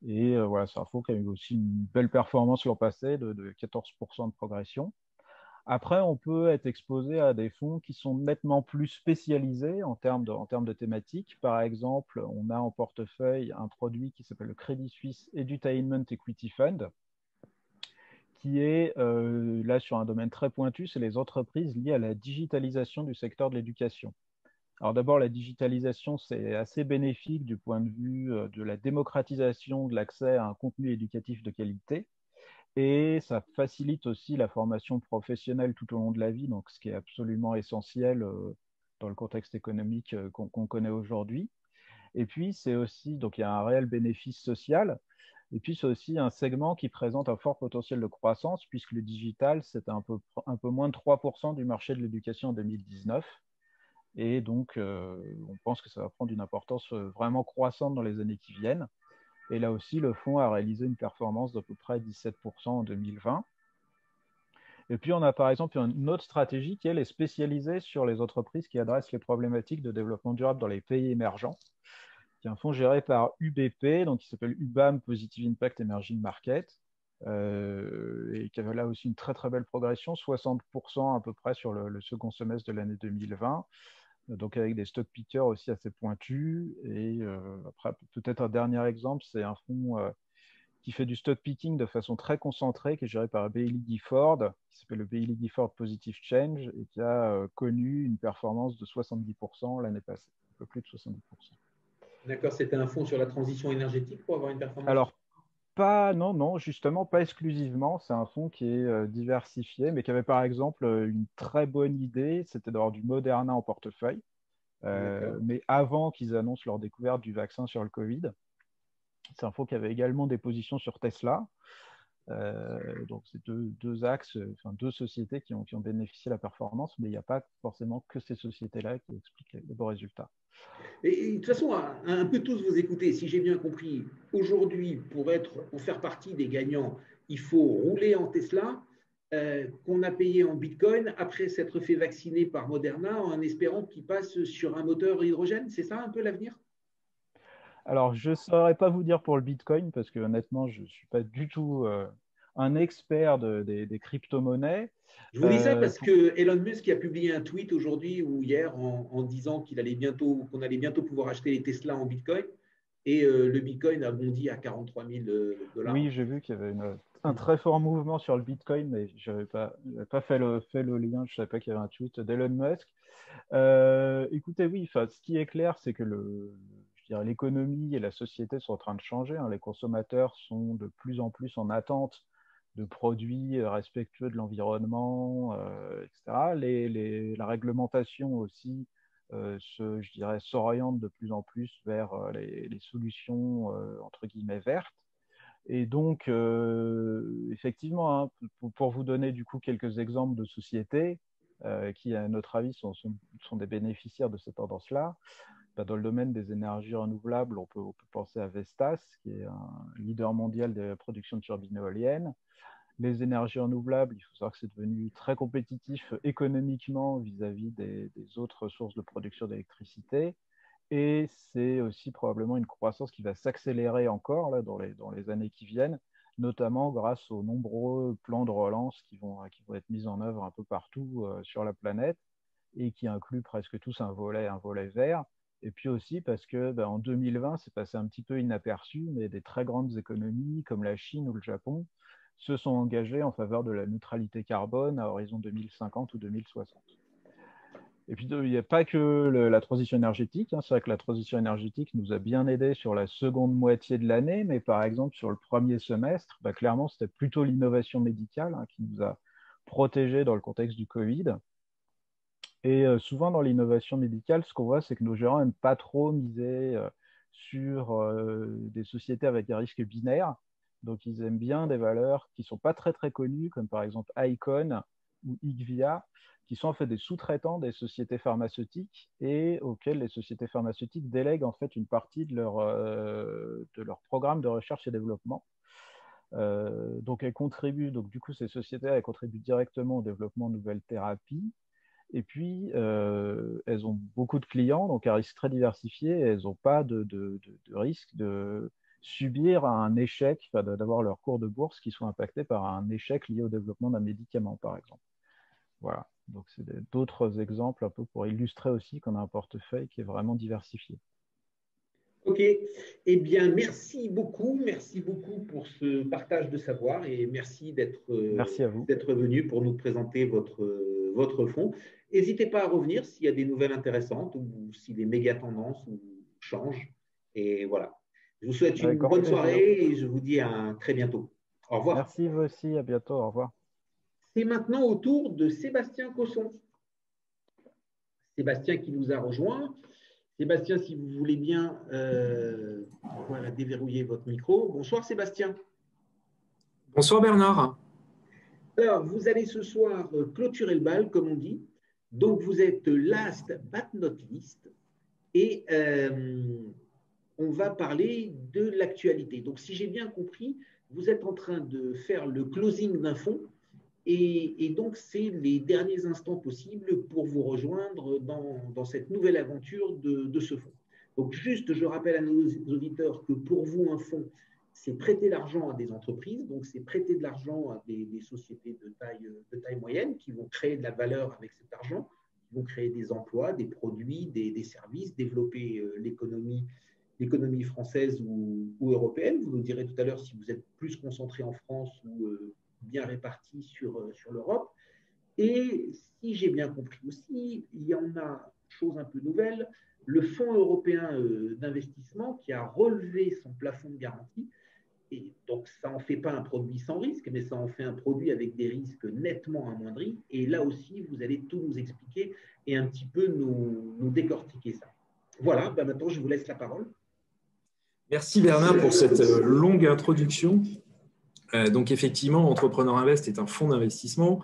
Et voilà, c'est un fonds qui a eu aussi une belle performance l'an passé de 14% de progression. Après, on peut être exposé à des fonds qui sont nettement plus spécialisés en termes de thématiques. Par exemple, on a en portefeuille un produit qui s'appelle le Credit Suisse Edutainment Equity Fund, qui est là sur un domaine très pointu, c'est les entreprises liées à la digitalisation du secteur de l'éducation. Alors d'abord, la digitalisation, c'est assez bénéfique du point de vue de la démocratisation de l'accès à un contenu éducatif de qualité. Et ça facilite aussi la formation professionnelle tout au long de la vie, donc ce qui est absolument essentiel dans le contexte économique qu'on connaît aujourd'hui. Et puis, c'est aussi, donc il y a un réel bénéfice social. Et puis, c'est aussi un segment qui présente un fort potentiel de croissance, puisque le digital, c'était un peu moins de 3% du marché de l'éducation en 2019. Et donc, on pense que ça va prendre une importance vraiment croissante dans les années qui viennent. Et là aussi, le fonds a réalisé une performance d'à peu près 17% en 2020. Et puis, on a par exemple une autre stratégie qui, elle, est spécialisée sur les entreprises qui adressent les problématiques de développement durable dans les pays émergents, qui est un fonds géré par UBP, donc qui s'appelle UBAM Positive Impact Emerging Market, et qui avait là aussi une très très belle progression, 60% à peu près sur le second semestre de l'année 2020, donc avec des stock pickers aussi assez pointus. Et après, peut-être un dernier exemple, c'est un fonds qui fait du stock picking de façon très concentrée, qui est géré par Baillie Gifford, qui s'appelle le Baillie Gifford Positive Change, et qui a connu une performance de 70% l'année passée, un peu plus de 70%. D'accord, c'était un fonds sur la transition énergétique pour avoir une performance? Alors, non, justement, pas exclusivement. C'est un fonds qui est diversifié, mais qui avait par exemple une très bonne idée, c'était d'avoir du Moderna en portefeuille, mais avant qu'ils annoncent leur découverte du vaccin sur le Covid. C'est un fonds qui avait également des positions sur Tesla. Donc, c'est deux axes, enfin deux sociétés qui ont bénéficié de la performance, mais il n'y a pas forcément que ces sociétés-là qui expliquent les bons résultats. Et de toute façon, un peu tous vous écouter, si j'ai bien compris, aujourd'hui, pour faire partie des gagnants, il faut rouler en Tesla, qu'on a payé en Bitcoin, après s'être fait vacciner par Moderna, en espérant qu'il passe sur un moteur hydrogène. C'est ça un peu l'avenir? Alors, je ne saurais pas vous dire pour le Bitcoin, parce que honnêtement, je ne suis pas du tout un expert des crypto-monnaies. Je vous dis ça parce que Elon Musk a publié un tweet aujourd'hui ou hier en disant qu'on allait bientôt pouvoir acheter les Tesla en Bitcoin. Et le Bitcoin a bondi à 43 000 $. Oui, j'ai vu qu'il y avait un très fort mouvement sur le Bitcoin, mais je n'avais pas fait le lien, je ne savais pas qu'il y avait un tweet d'Elon Musk. Écoutez, oui, ce qui est clair, c'est que l'économie et la société sont en train de changer. Les consommateurs sont de plus en plus en attente de produits respectueux de l'environnement, etc. La réglementation aussi s'oriente de plus en plus vers les solutions entre guillemets vertes. Et donc, effectivement, pour vous donner du coup quelques exemples de sociétés qui, à notre avis, sont des bénéficiaires de cette tendance-là, dans le domaine des énergies renouvelables, on peut penser à Vestas, qui est un leader mondial de la production de turbines éoliennes. Les énergies renouvelables, il faut savoir que c'est devenu très compétitif économiquement vis-à-vis des autres sources de production d'électricité. Et c'est aussi probablement une croissance qui va s'accélérer encore là, dans les années qui viennent, notamment grâce aux nombreux plans de relance qui vont être mis en œuvre un peu partout sur la planète et qui incluent presque tous un volet vert. Et puis aussi parce que en 2020, c'est passé un petit peu inaperçu, mais des très grandes économies comme la Chine ou le Japon se sont engagées en faveur de la neutralité carbone à horizon 2050 ou 2060. Et puis, il n'y a pas que la transition énergétique. C'est vrai que la transition énergétique nous a bien aidés sur la seconde moitié de l'année, mais par exemple, sur le premier semestre, clairement, c'était plutôt l'innovation médicale qui nous a protégés dans le contexte du Covid. Et souvent, dans l'innovation médicale, ce qu'on voit, c'est que nos gérants n'aiment pas trop miser sur des sociétés avec des risques binaires. Donc, ils aiment bien des valeurs qui ne sont pas très, très connues, comme par exemple Icon ou IQVIA, qui sont en fait des sous-traitants des sociétés pharmaceutiques et auxquels les sociétés pharmaceutiques délèguent en fait une partie de leur programme de recherche et développement. Donc, elles contribuent, donc du coup, ces sociétés, elles contribuent directement au développement de nouvelles thérapies. Et puis, elles ont beaucoup de clients, donc un risque très diversifié, et elles n'ont pas de risque de subir un échec, d'avoir leur cours de bourse qui soit impacté par un échec lié au développement d'un médicament, par exemple. Voilà, donc c'est d'autres exemples un peu pour illustrer aussi qu'on a un portefeuille qui est vraiment diversifié. Ok, eh bien merci beaucoup pour ce partage de savoir et merci d'être venu pour nous présenter votre fonds. N'hésitez pas à revenir s'il y a des nouvelles intéressantes ou si les méga tendances changent. Et voilà, je vous souhaite une bonne soirée et je vous dis à très bientôt. Au revoir. Merci vous aussi, à bientôt, au revoir. C'est maintenant au tour de Sébastien Cosson. Sébastien qui nous a rejoint. Sébastien, si vous voulez bien voilà, déverrouiller votre micro. Bonsoir Sébastien. Bonsoir Bernard. Alors, vous allez ce soir clôturer le bal, comme on dit. Donc, vous êtes last but not least. Et on va parler de l'actualité. Donc, si j'ai bien compris, vous êtes en train de faire le closing d'un fonds. Et donc, c'est les derniers instants possibles pour vous rejoindre dans cette nouvelle aventure de ce fonds. Donc, juste, je rappelle à nos auditeurs que pour vous, un fonds, c'est prêter l'argent à des entreprises, donc c'est prêter de l'argent à des sociétés de taille moyenne qui vont créer de la valeur avec cet argent, qui vont créer des emplois, des produits, des services, développer l'économie française ou européenne. Vous nous direz tout à l'heure si vous êtes plus concentré en France ou bien réparti sur l'Europe. Et si j'ai bien compris aussi, il y en a, chose un peu nouvelle, le Fonds européen d'investissement qui a relevé son plafond de garantie. Et donc, ça n'en fait pas un produit sans risque, mais ça en fait un produit avec des risques nettement amoindris. Et là aussi, vous allez tout nous expliquer et un petit peu nous décortiquer ça. Voilà, ben maintenant, je vous laisse la parole. Merci Bernard pour cette longue introduction. Donc effectivement, Entrepreneur Invest est un fonds d'investissement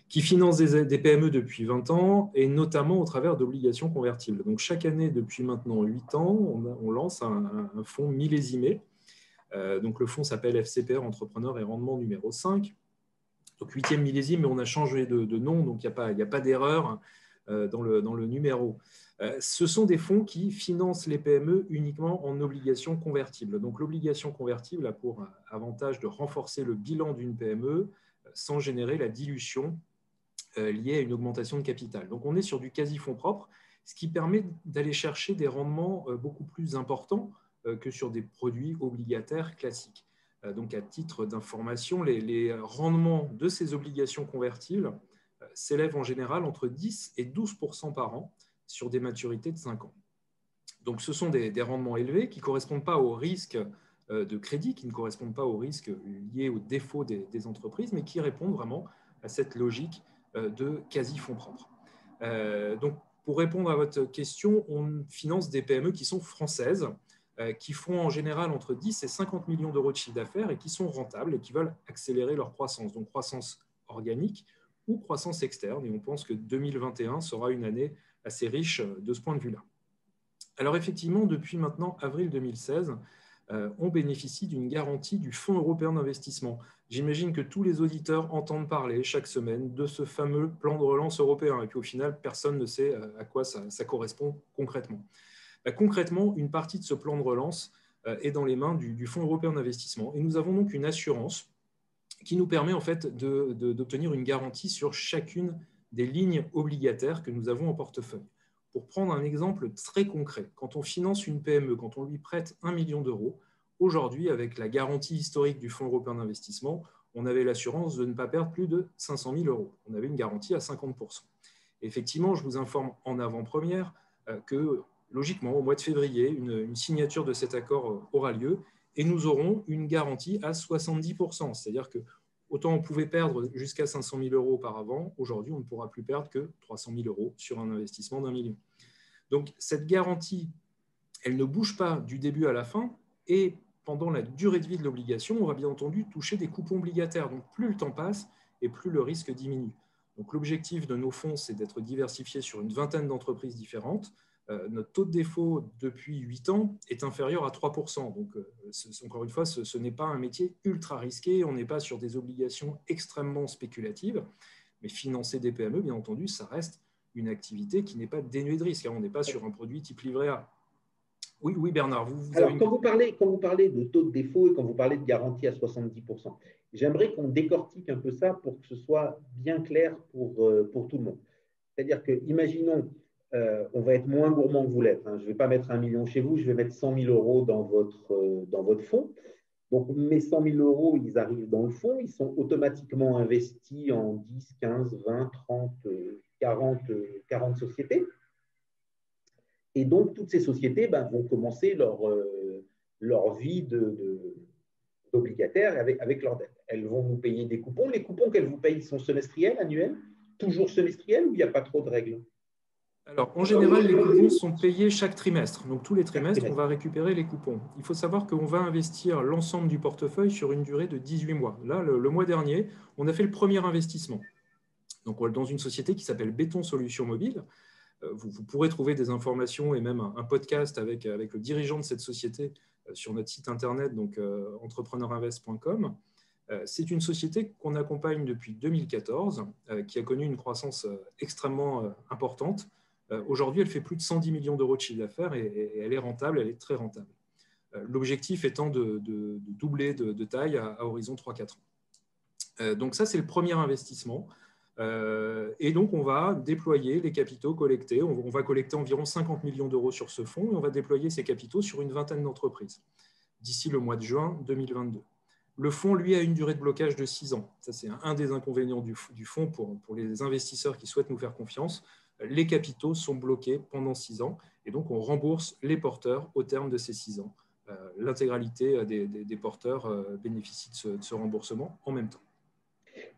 qui finance des PME depuis 20 ans et notamment au travers d'obligations convertibles. Donc chaque année, depuis maintenant 8 ans, on lance un fonds millésimé. Donc le fonds s'appelle FCPR Entrepreneur et Rendement numéro 5. Donc 8e millésime, mais on a changé de nom, donc il n'y a pas d'erreur dans le numéro. Ce sont des fonds qui financent les PME uniquement en obligations convertibles. Donc l'obligation convertible a pour avantage de renforcer le bilan d'une PME sans générer la dilution liée à une augmentation de capital. Donc on est sur du quasi-fonds propre, ce qui permet d'aller chercher des rendements beaucoup plus importants que sur des produits obligataires classiques. Donc à titre d'information, les rendements de ces obligations convertibles s'élèvent en général entre 10 et 12% par an sur des maturités de 5 ans. Donc ce sont des rendements élevés qui ne correspondent pas au risque de crédit, qui ne correspondent pas au risque lié au défaut des entreprises, mais qui répondent vraiment à cette logique de quasi-fonds propres. Donc pour répondre à votre question, on finance des PME qui sont françaises, qui font en général entre 10 et 50 millions d'euros de chiffre d'affaires et qui sont rentables et qui veulent accélérer leur croissance, donc croissance organique ou croissance externe. Et on pense que 2021 sera une année assez riche de ce point de vue-là. Alors effectivement, depuis maintenant avril 2016, on bénéficie d'une garantie du Fonds européen d'investissement. J'imagine que tous les auditeurs entendent parler chaque semaine de ce fameux plan de relance européen et puis au final, personne ne sait à quoi ça correspond concrètement. Concrètement, une partie de ce plan de relance est dans les mains du Fonds européen d'investissement et nous avons donc une assurance qui nous permet en fait d'obtenir une garantie sur chacune des lignes obligataires que nous avons en portefeuille. Pour prendre un exemple très concret, quand on finance une PME, quand on lui prête 1 million d'euros, aujourd'hui, avec la garantie historique du Fonds européen d'investissement, on avait l'assurance de ne pas perdre plus de 500 000 euros. On avait une garantie à 50%. Et effectivement, je vous informe en avant-première que, logiquement, au mois de février, une signature de cet accord aura lieu et nous aurons une garantie à 70%. C'est-à-dire que autant on pouvait perdre jusqu'à 500 000 euros auparavant, aujourd'hui, on ne pourra plus perdre que 300 000 euros sur un investissement d'1 million. Donc, cette garantie, elle ne bouge pas du début à la fin et pendant la durée de vie de l'obligation, on va bien entendu toucher des coupons obligataires. Donc, plus le temps passe et plus le risque diminue. Donc, l'objectif de nos fonds, c'est d'être diversifiés sur une vingtaine d'entreprises différentes. Notre taux de défaut depuis 8 ans est inférieur à 3%. Donc, encore une fois, ce n'est pas un métier ultra risqué. On n'est pas sur des obligations extrêmement spéculatives. Mais financer des PME, bien entendu, ça reste une activité qui n'est pas dénuée de risque. On n'est pas sur un produit type livret A. Oui, Bernard. Alors, quand vous parlez de taux de défaut et quand vous parlez de garantie à 70%, j'aimerais qu'on décortique un peu ça pour que ce soit bien clair pour tout le monde. C'est-à-dire que, imaginons, on va être moins gourmand que vous l'êtes. Je ne vais pas mettre 1 million chez vous, je vais mettre 100 000 euros dans votre fonds. Donc, mes 100 000 euros, ils arrivent dans le fonds, ils sont automatiquement investis en 10, 15, 20, 30, 40 sociétés. Et donc, toutes ces sociétés vont commencer leur vie d'obligataire avec leurs dettes. Elles vont vous payer des coupons. Les coupons qu'elles vous payent sont semestriels, annuels, toujours semestriels, ou il n'y a pas trop de règles? Alors, en général, les coupons sont payés chaque trimestre. Donc, tous les trimestres, on va récupérer les coupons. Il faut savoir qu'on va investir l'ensemble du portefeuille sur une durée de 18 mois. Là, le mois dernier, on a fait le premier investissement. Donc, dans une société qui s'appelle Béton Solutions Mobiles. Vous pourrez trouver des informations et même un podcast avec le dirigeant de cette société sur notre site internet, donc entrepreneurinvest.com. C'est une société qu'on accompagne depuis 2014, qui a connu une croissance extrêmement importante. Aujourd'hui, elle fait plus de 110 millions d'euros de chiffre d'affaires et elle est rentable, elle est très rentable. L'objectif étant de doubler de taille à horizon 3-4 ans. Donc ça, c'est le premier investissement. Et donc, on va déployer les capitaux collectés. On va collecter environ 50 millions d'euros sur ce fonds et on va déployer ces capitaux sur une vingtaine d'entreprises d'ici le mois de juin 2022. Le fonds, lui, a une durée de blocage de 6 ans. Ça, c'est un des inconvénients du fonds pour les investisseurs qui souhaitent nous faire confiance. Les capitaux sont bloqués pendant 6 ans et donc on rembourse les porteurs au terme de ces 6 ans. L'intégralité des porteurs bénéficie de ce remboursement en même temps.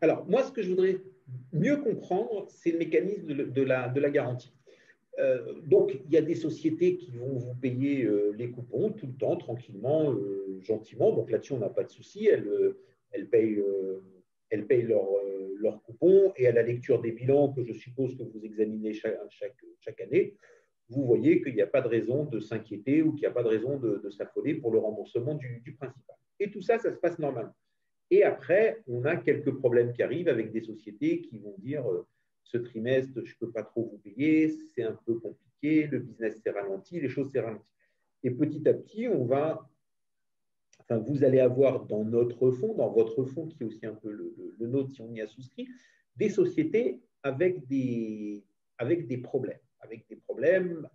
Alors, moi, ce que je voudrais mieux comprendre, c'est le mécanisme de la garantie. Donc, il y a des sociétés qui vont vous payer les coupons tout le temps, tranquillement, gentiment. Donc là-dessus, on n'a pas de souci. Elles payent leurs coupons et à la lecture des bilans que je suppose que vous examinez chaque année, vous voyez qu'il n'y a pas de raison de s'inquiéter ou qu'il n'y a pas de raison de s'affoler pour le remboursement du principal. Et tout ça, ça se passe normalement. Et après, on a quelques problèmes qui arrivent avec des sociétés qui vont dire ce trimestre, je ne peux pas trop vous payer, c'est un peu compliqué, le business s'est ralenti, les choses s'est ralenti. Et petit à petit, vous allez avoir dans notre fonds, dans votre fonds qui est aussi un peu le nôtre si on y a souscrit, des sociétés avec des problèmes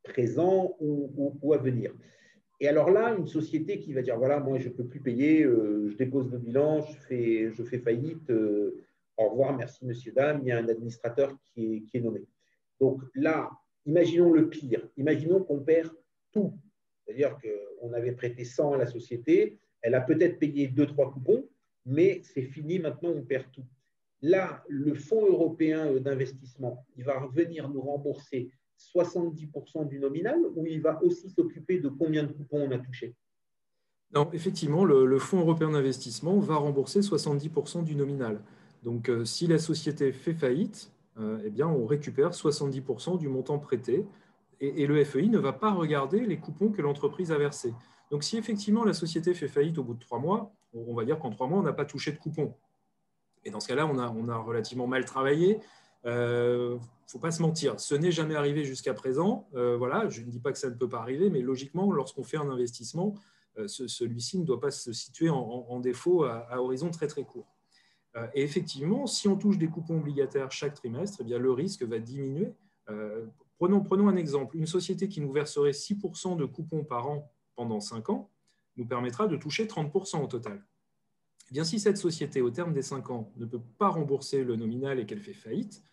présents ou à venir. Et alors là, une société qui va dire, voilà, moi, je ne peux plus payer, je dépose le bilan, je fais faillite, au revoir, merci, monsieur, dame, il y a un administrateur qui est nommé. Donc là, imaginons le pire, imaginons qu'on perd tout. C'est-à-dire qu'on avait prêté 100 à la société, elle a peut-être payé 2-3 coupons, mais c'est fini, maintenant, on perd tout. Là, le Fonds européen d'investissement, il va revenir nous rembourser 70% du nominal ou il va aussi s'occuper de combien de coupons on a touché? Non, effectivement, le Fonds européen d'investissement va rembourser 70% du nominal. Donc, si la société fait faillite, eh bien, on récupère 70% du montant prêté et le FEI ne va pas regarder les coupons que l'entreprise a versés. Donc, si effectivement la société fait faillite au bout de 3 mois, on va dire qu'en 3 mois, on n'a pas touché de coupons. Et dans ce cas-là, on a relativement mal travaillé. Il ne faut pas se mentir, ce n'est jamais arrivé jusqu'à présent. Voilà, je ne dis pas que ça ne peut pas arriver, mais logiquement, lorsqu'on fait un investissement, celui-ci ne doit pas se situer en défaut à horizon très très court. Et effectivement, si on touche des coupons obligataires chaque trimestre, eh bien, le risque va diminuer. Prenons un exemple. Une société qui nous verserait 6% de coupons par an pendant 5 ans nous permettra de toucher 30% au total. Eh bien, si cette société, au terme des 5 ans, ne peut pas rembourser le nominal et qu'elle fait faillite,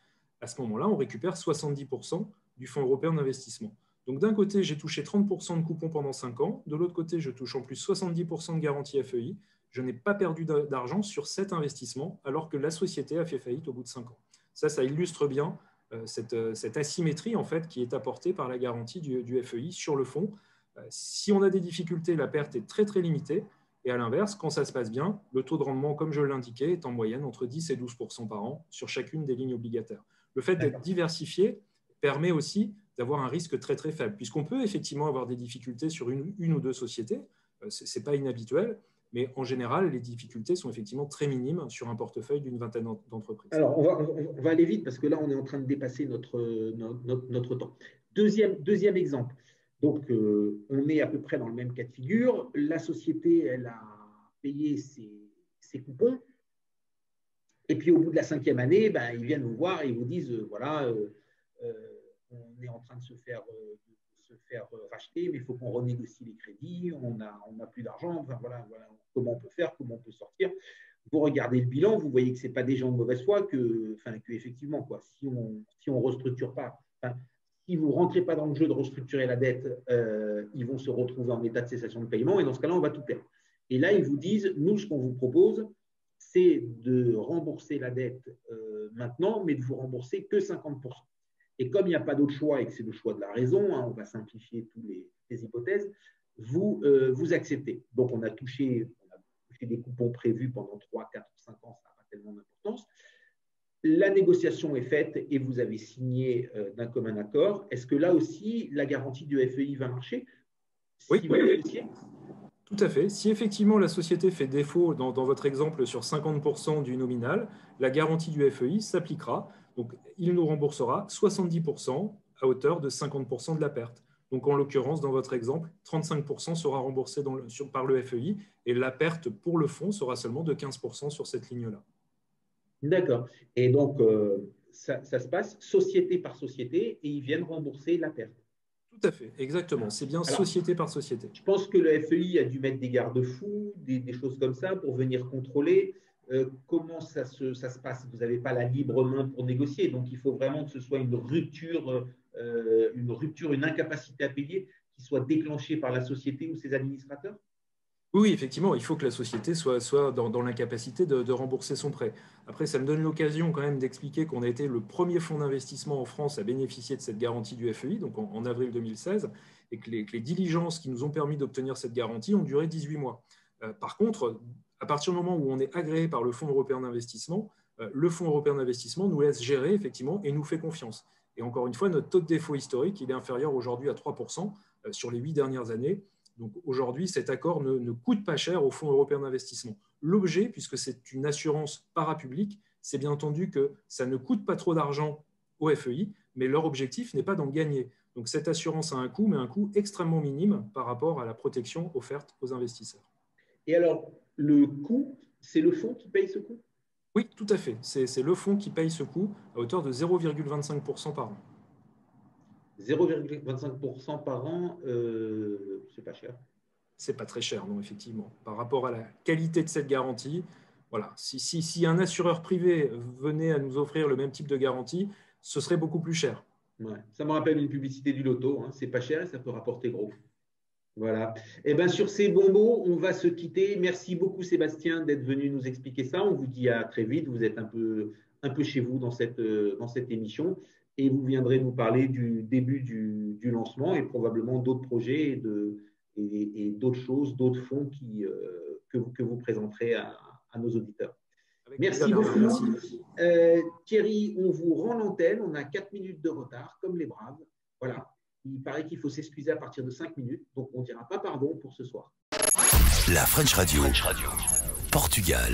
à ce moment-là, on récupère 70% du Fonds européen d'investissement. Donc, d'un côté, j'ai touché 30% de coupons pendant 5 ans. De l'autre côté, je touche en plus 70% de garantie FEI. Je n'ai pas perdu d'argent sur cet investissement alors que la société a fait faillite au bout de 5 ans. Ça illustre bien cette asymétrie en fait, qui est apportée par la garantie du FEI sur le fonds. Si on a des difficultés, la perte est très, très limitée. Et à l'inverse, quand ça se passe bien, le taux de rendement, comme je l'indiquais, est en moyenne entre 10 et 12% par an sur chacune des lignes obligataires. Le fait d'être diversifié permet aussi d'avoir un risque très, très faible, puisqu'on peut effectivement avoir des difficultés sur une ou deux sociétés. Ce n'est pas inhabituel, mais en général, les difficultés sont effectivement très minimes sur un portefeuille d'une vingtaine d'entreprises. Alors, on va aller vite parce que là, on est en train de dépasser notre temps. Deuxième exemple. Donc, on est à peu près dans le même cas de figure. La société, elle a payé ses coupons. Et puis, au bout de la 5e année, ils viennent vous voir et ils vous disent, voilà, on est en train de se faire racheter, mais il faut qu'on renégocie les crédits, on n'a plus d'argent, enfin, voilà, comment on peut faire, comment on peut sortir. Vous regardez le bilan, vous voyez que ce n'est pas des gens de mauvaise foi, que effectivement, si on ne restructure pas, si vous ne rentrez pas dans le jeu de restructurer la dette, ils vont se retrouver en état de cessation de paiement et dans ce cas-là, on va tout perdre. Et là, ils vous disent, nous, ce qu'on vous propose, c'est de rembourser la dette maintenant, mais de vous rembourser que 50%. Et comme il n'y a pas d'autre choix et que c'est le choix de la raison, hein, on va simplifier toutes les hypothèses, vous acceptez. Donc, on a touché des coupons prévus pendant 3, 4 ou 5 ans, ça n'a pas tellement d'importance. La négociation est faite et vous avez signé d'un commun accord. Est-ce que là aussi, la garantie du FEI va marcher? Oui, tout à fait. Si effectivement la société fait défaut, dans votre exemple, sur 50% du nominal, la garantie du FEI s'appliquera. Donc, il nous remboursera 70% à hauteur de 50% de la perte. Donc, en l'occurrence, dans votre exemple, 35% sera remboursé par le FEI et la perte pour le fonds sera seulement de 15% sur cette ligne-là. D'accord. Et donc, ça se passe société par société et ils viennent rembourser la perte. Tout à fait, exactement. C'est bien société par société. Je pense que le FEI a dû mettre des garde-fous, des choses comme ça pour venir contrôler. Comment ça se passe? Vous n'avez pas la libre main pour négocier, donc il faut vraiment que ce soit une rupture, une incapacité à payer qui soit déclenchée par la société ou ses administrateurs? Oui, effectivement, il faut que la société soit dans l'incapacité de rembourser son prêt. Après, ça me donne l'occasion quand même d'expliquer qu'on a été le premier fonds d'investissement en France à bénéficier de cette garantie du FEI, donc en avril 2016, et que les diligences qui nous ont permis d'obtenir cette garantie ont duré 18 mois. Par contre, à partir du moment où on est agréé par le Fonds européen d'investissement, le Fonds européen d'investissement nous laisse gérer effectivement et nous fait confiance. Et encore une fois, notre taux de défaut historique, il est inférieur aujourd'hui à 3% sur les 8 dernières années. Donc aujourd'hui, cet accord ne coûte pas cher au Fonds européen d'investissement. L'objet, puisque c'est une assurance parapublique, c'est bien entendu que ça ne coûte pas trop d'argent au FEI, mais leur objectif n'est pas d'en gagner. Donc cette assurance a un coût, mais un coût extrêmement minime par rapport à la protection offerte aux investisseurs. Et alors, le coût, c'est le fonds qui paye ce coût? Oui, tout à fait. C'est le fonds qui paye ce coût à hauteur de 0,25% par an. 0,25% par an, c'est pas cher. C'est pas très cher, non, effectivement. Par rapport à la qualité de cette garantie, voilà. Si un assureur privé venait à nous offrir le même type de garantie, ce serait beaucoup plus cher. Ouais. Ça me rappelle une publicité du loto. Hein. C'est pas cher et ça peut rapporter gros. Voilà. Et bien, sur ces bons mots, on va se quitter. Merci beaucoup, Sébastien, d'être venu nous expliquer ça. On vous dit à très vite. Vous êtes un peu chez vous dans cette émission. Et vous viendrez nous parler du début du lancement et probablement d'autres projets et d'autres choses, d'autres fonds que vous présenterez à nos auditeurs. Merci beaucoup. Merci. Thierry, on vous rend l'antenne. On a 4 minutes de retard, comme les braves. Voilà. Il paraît qu'il faut s'excuser à partir de 5 minutes. Donc, on ne dira pas pardon pour ce soir. La French Radio. Portugal.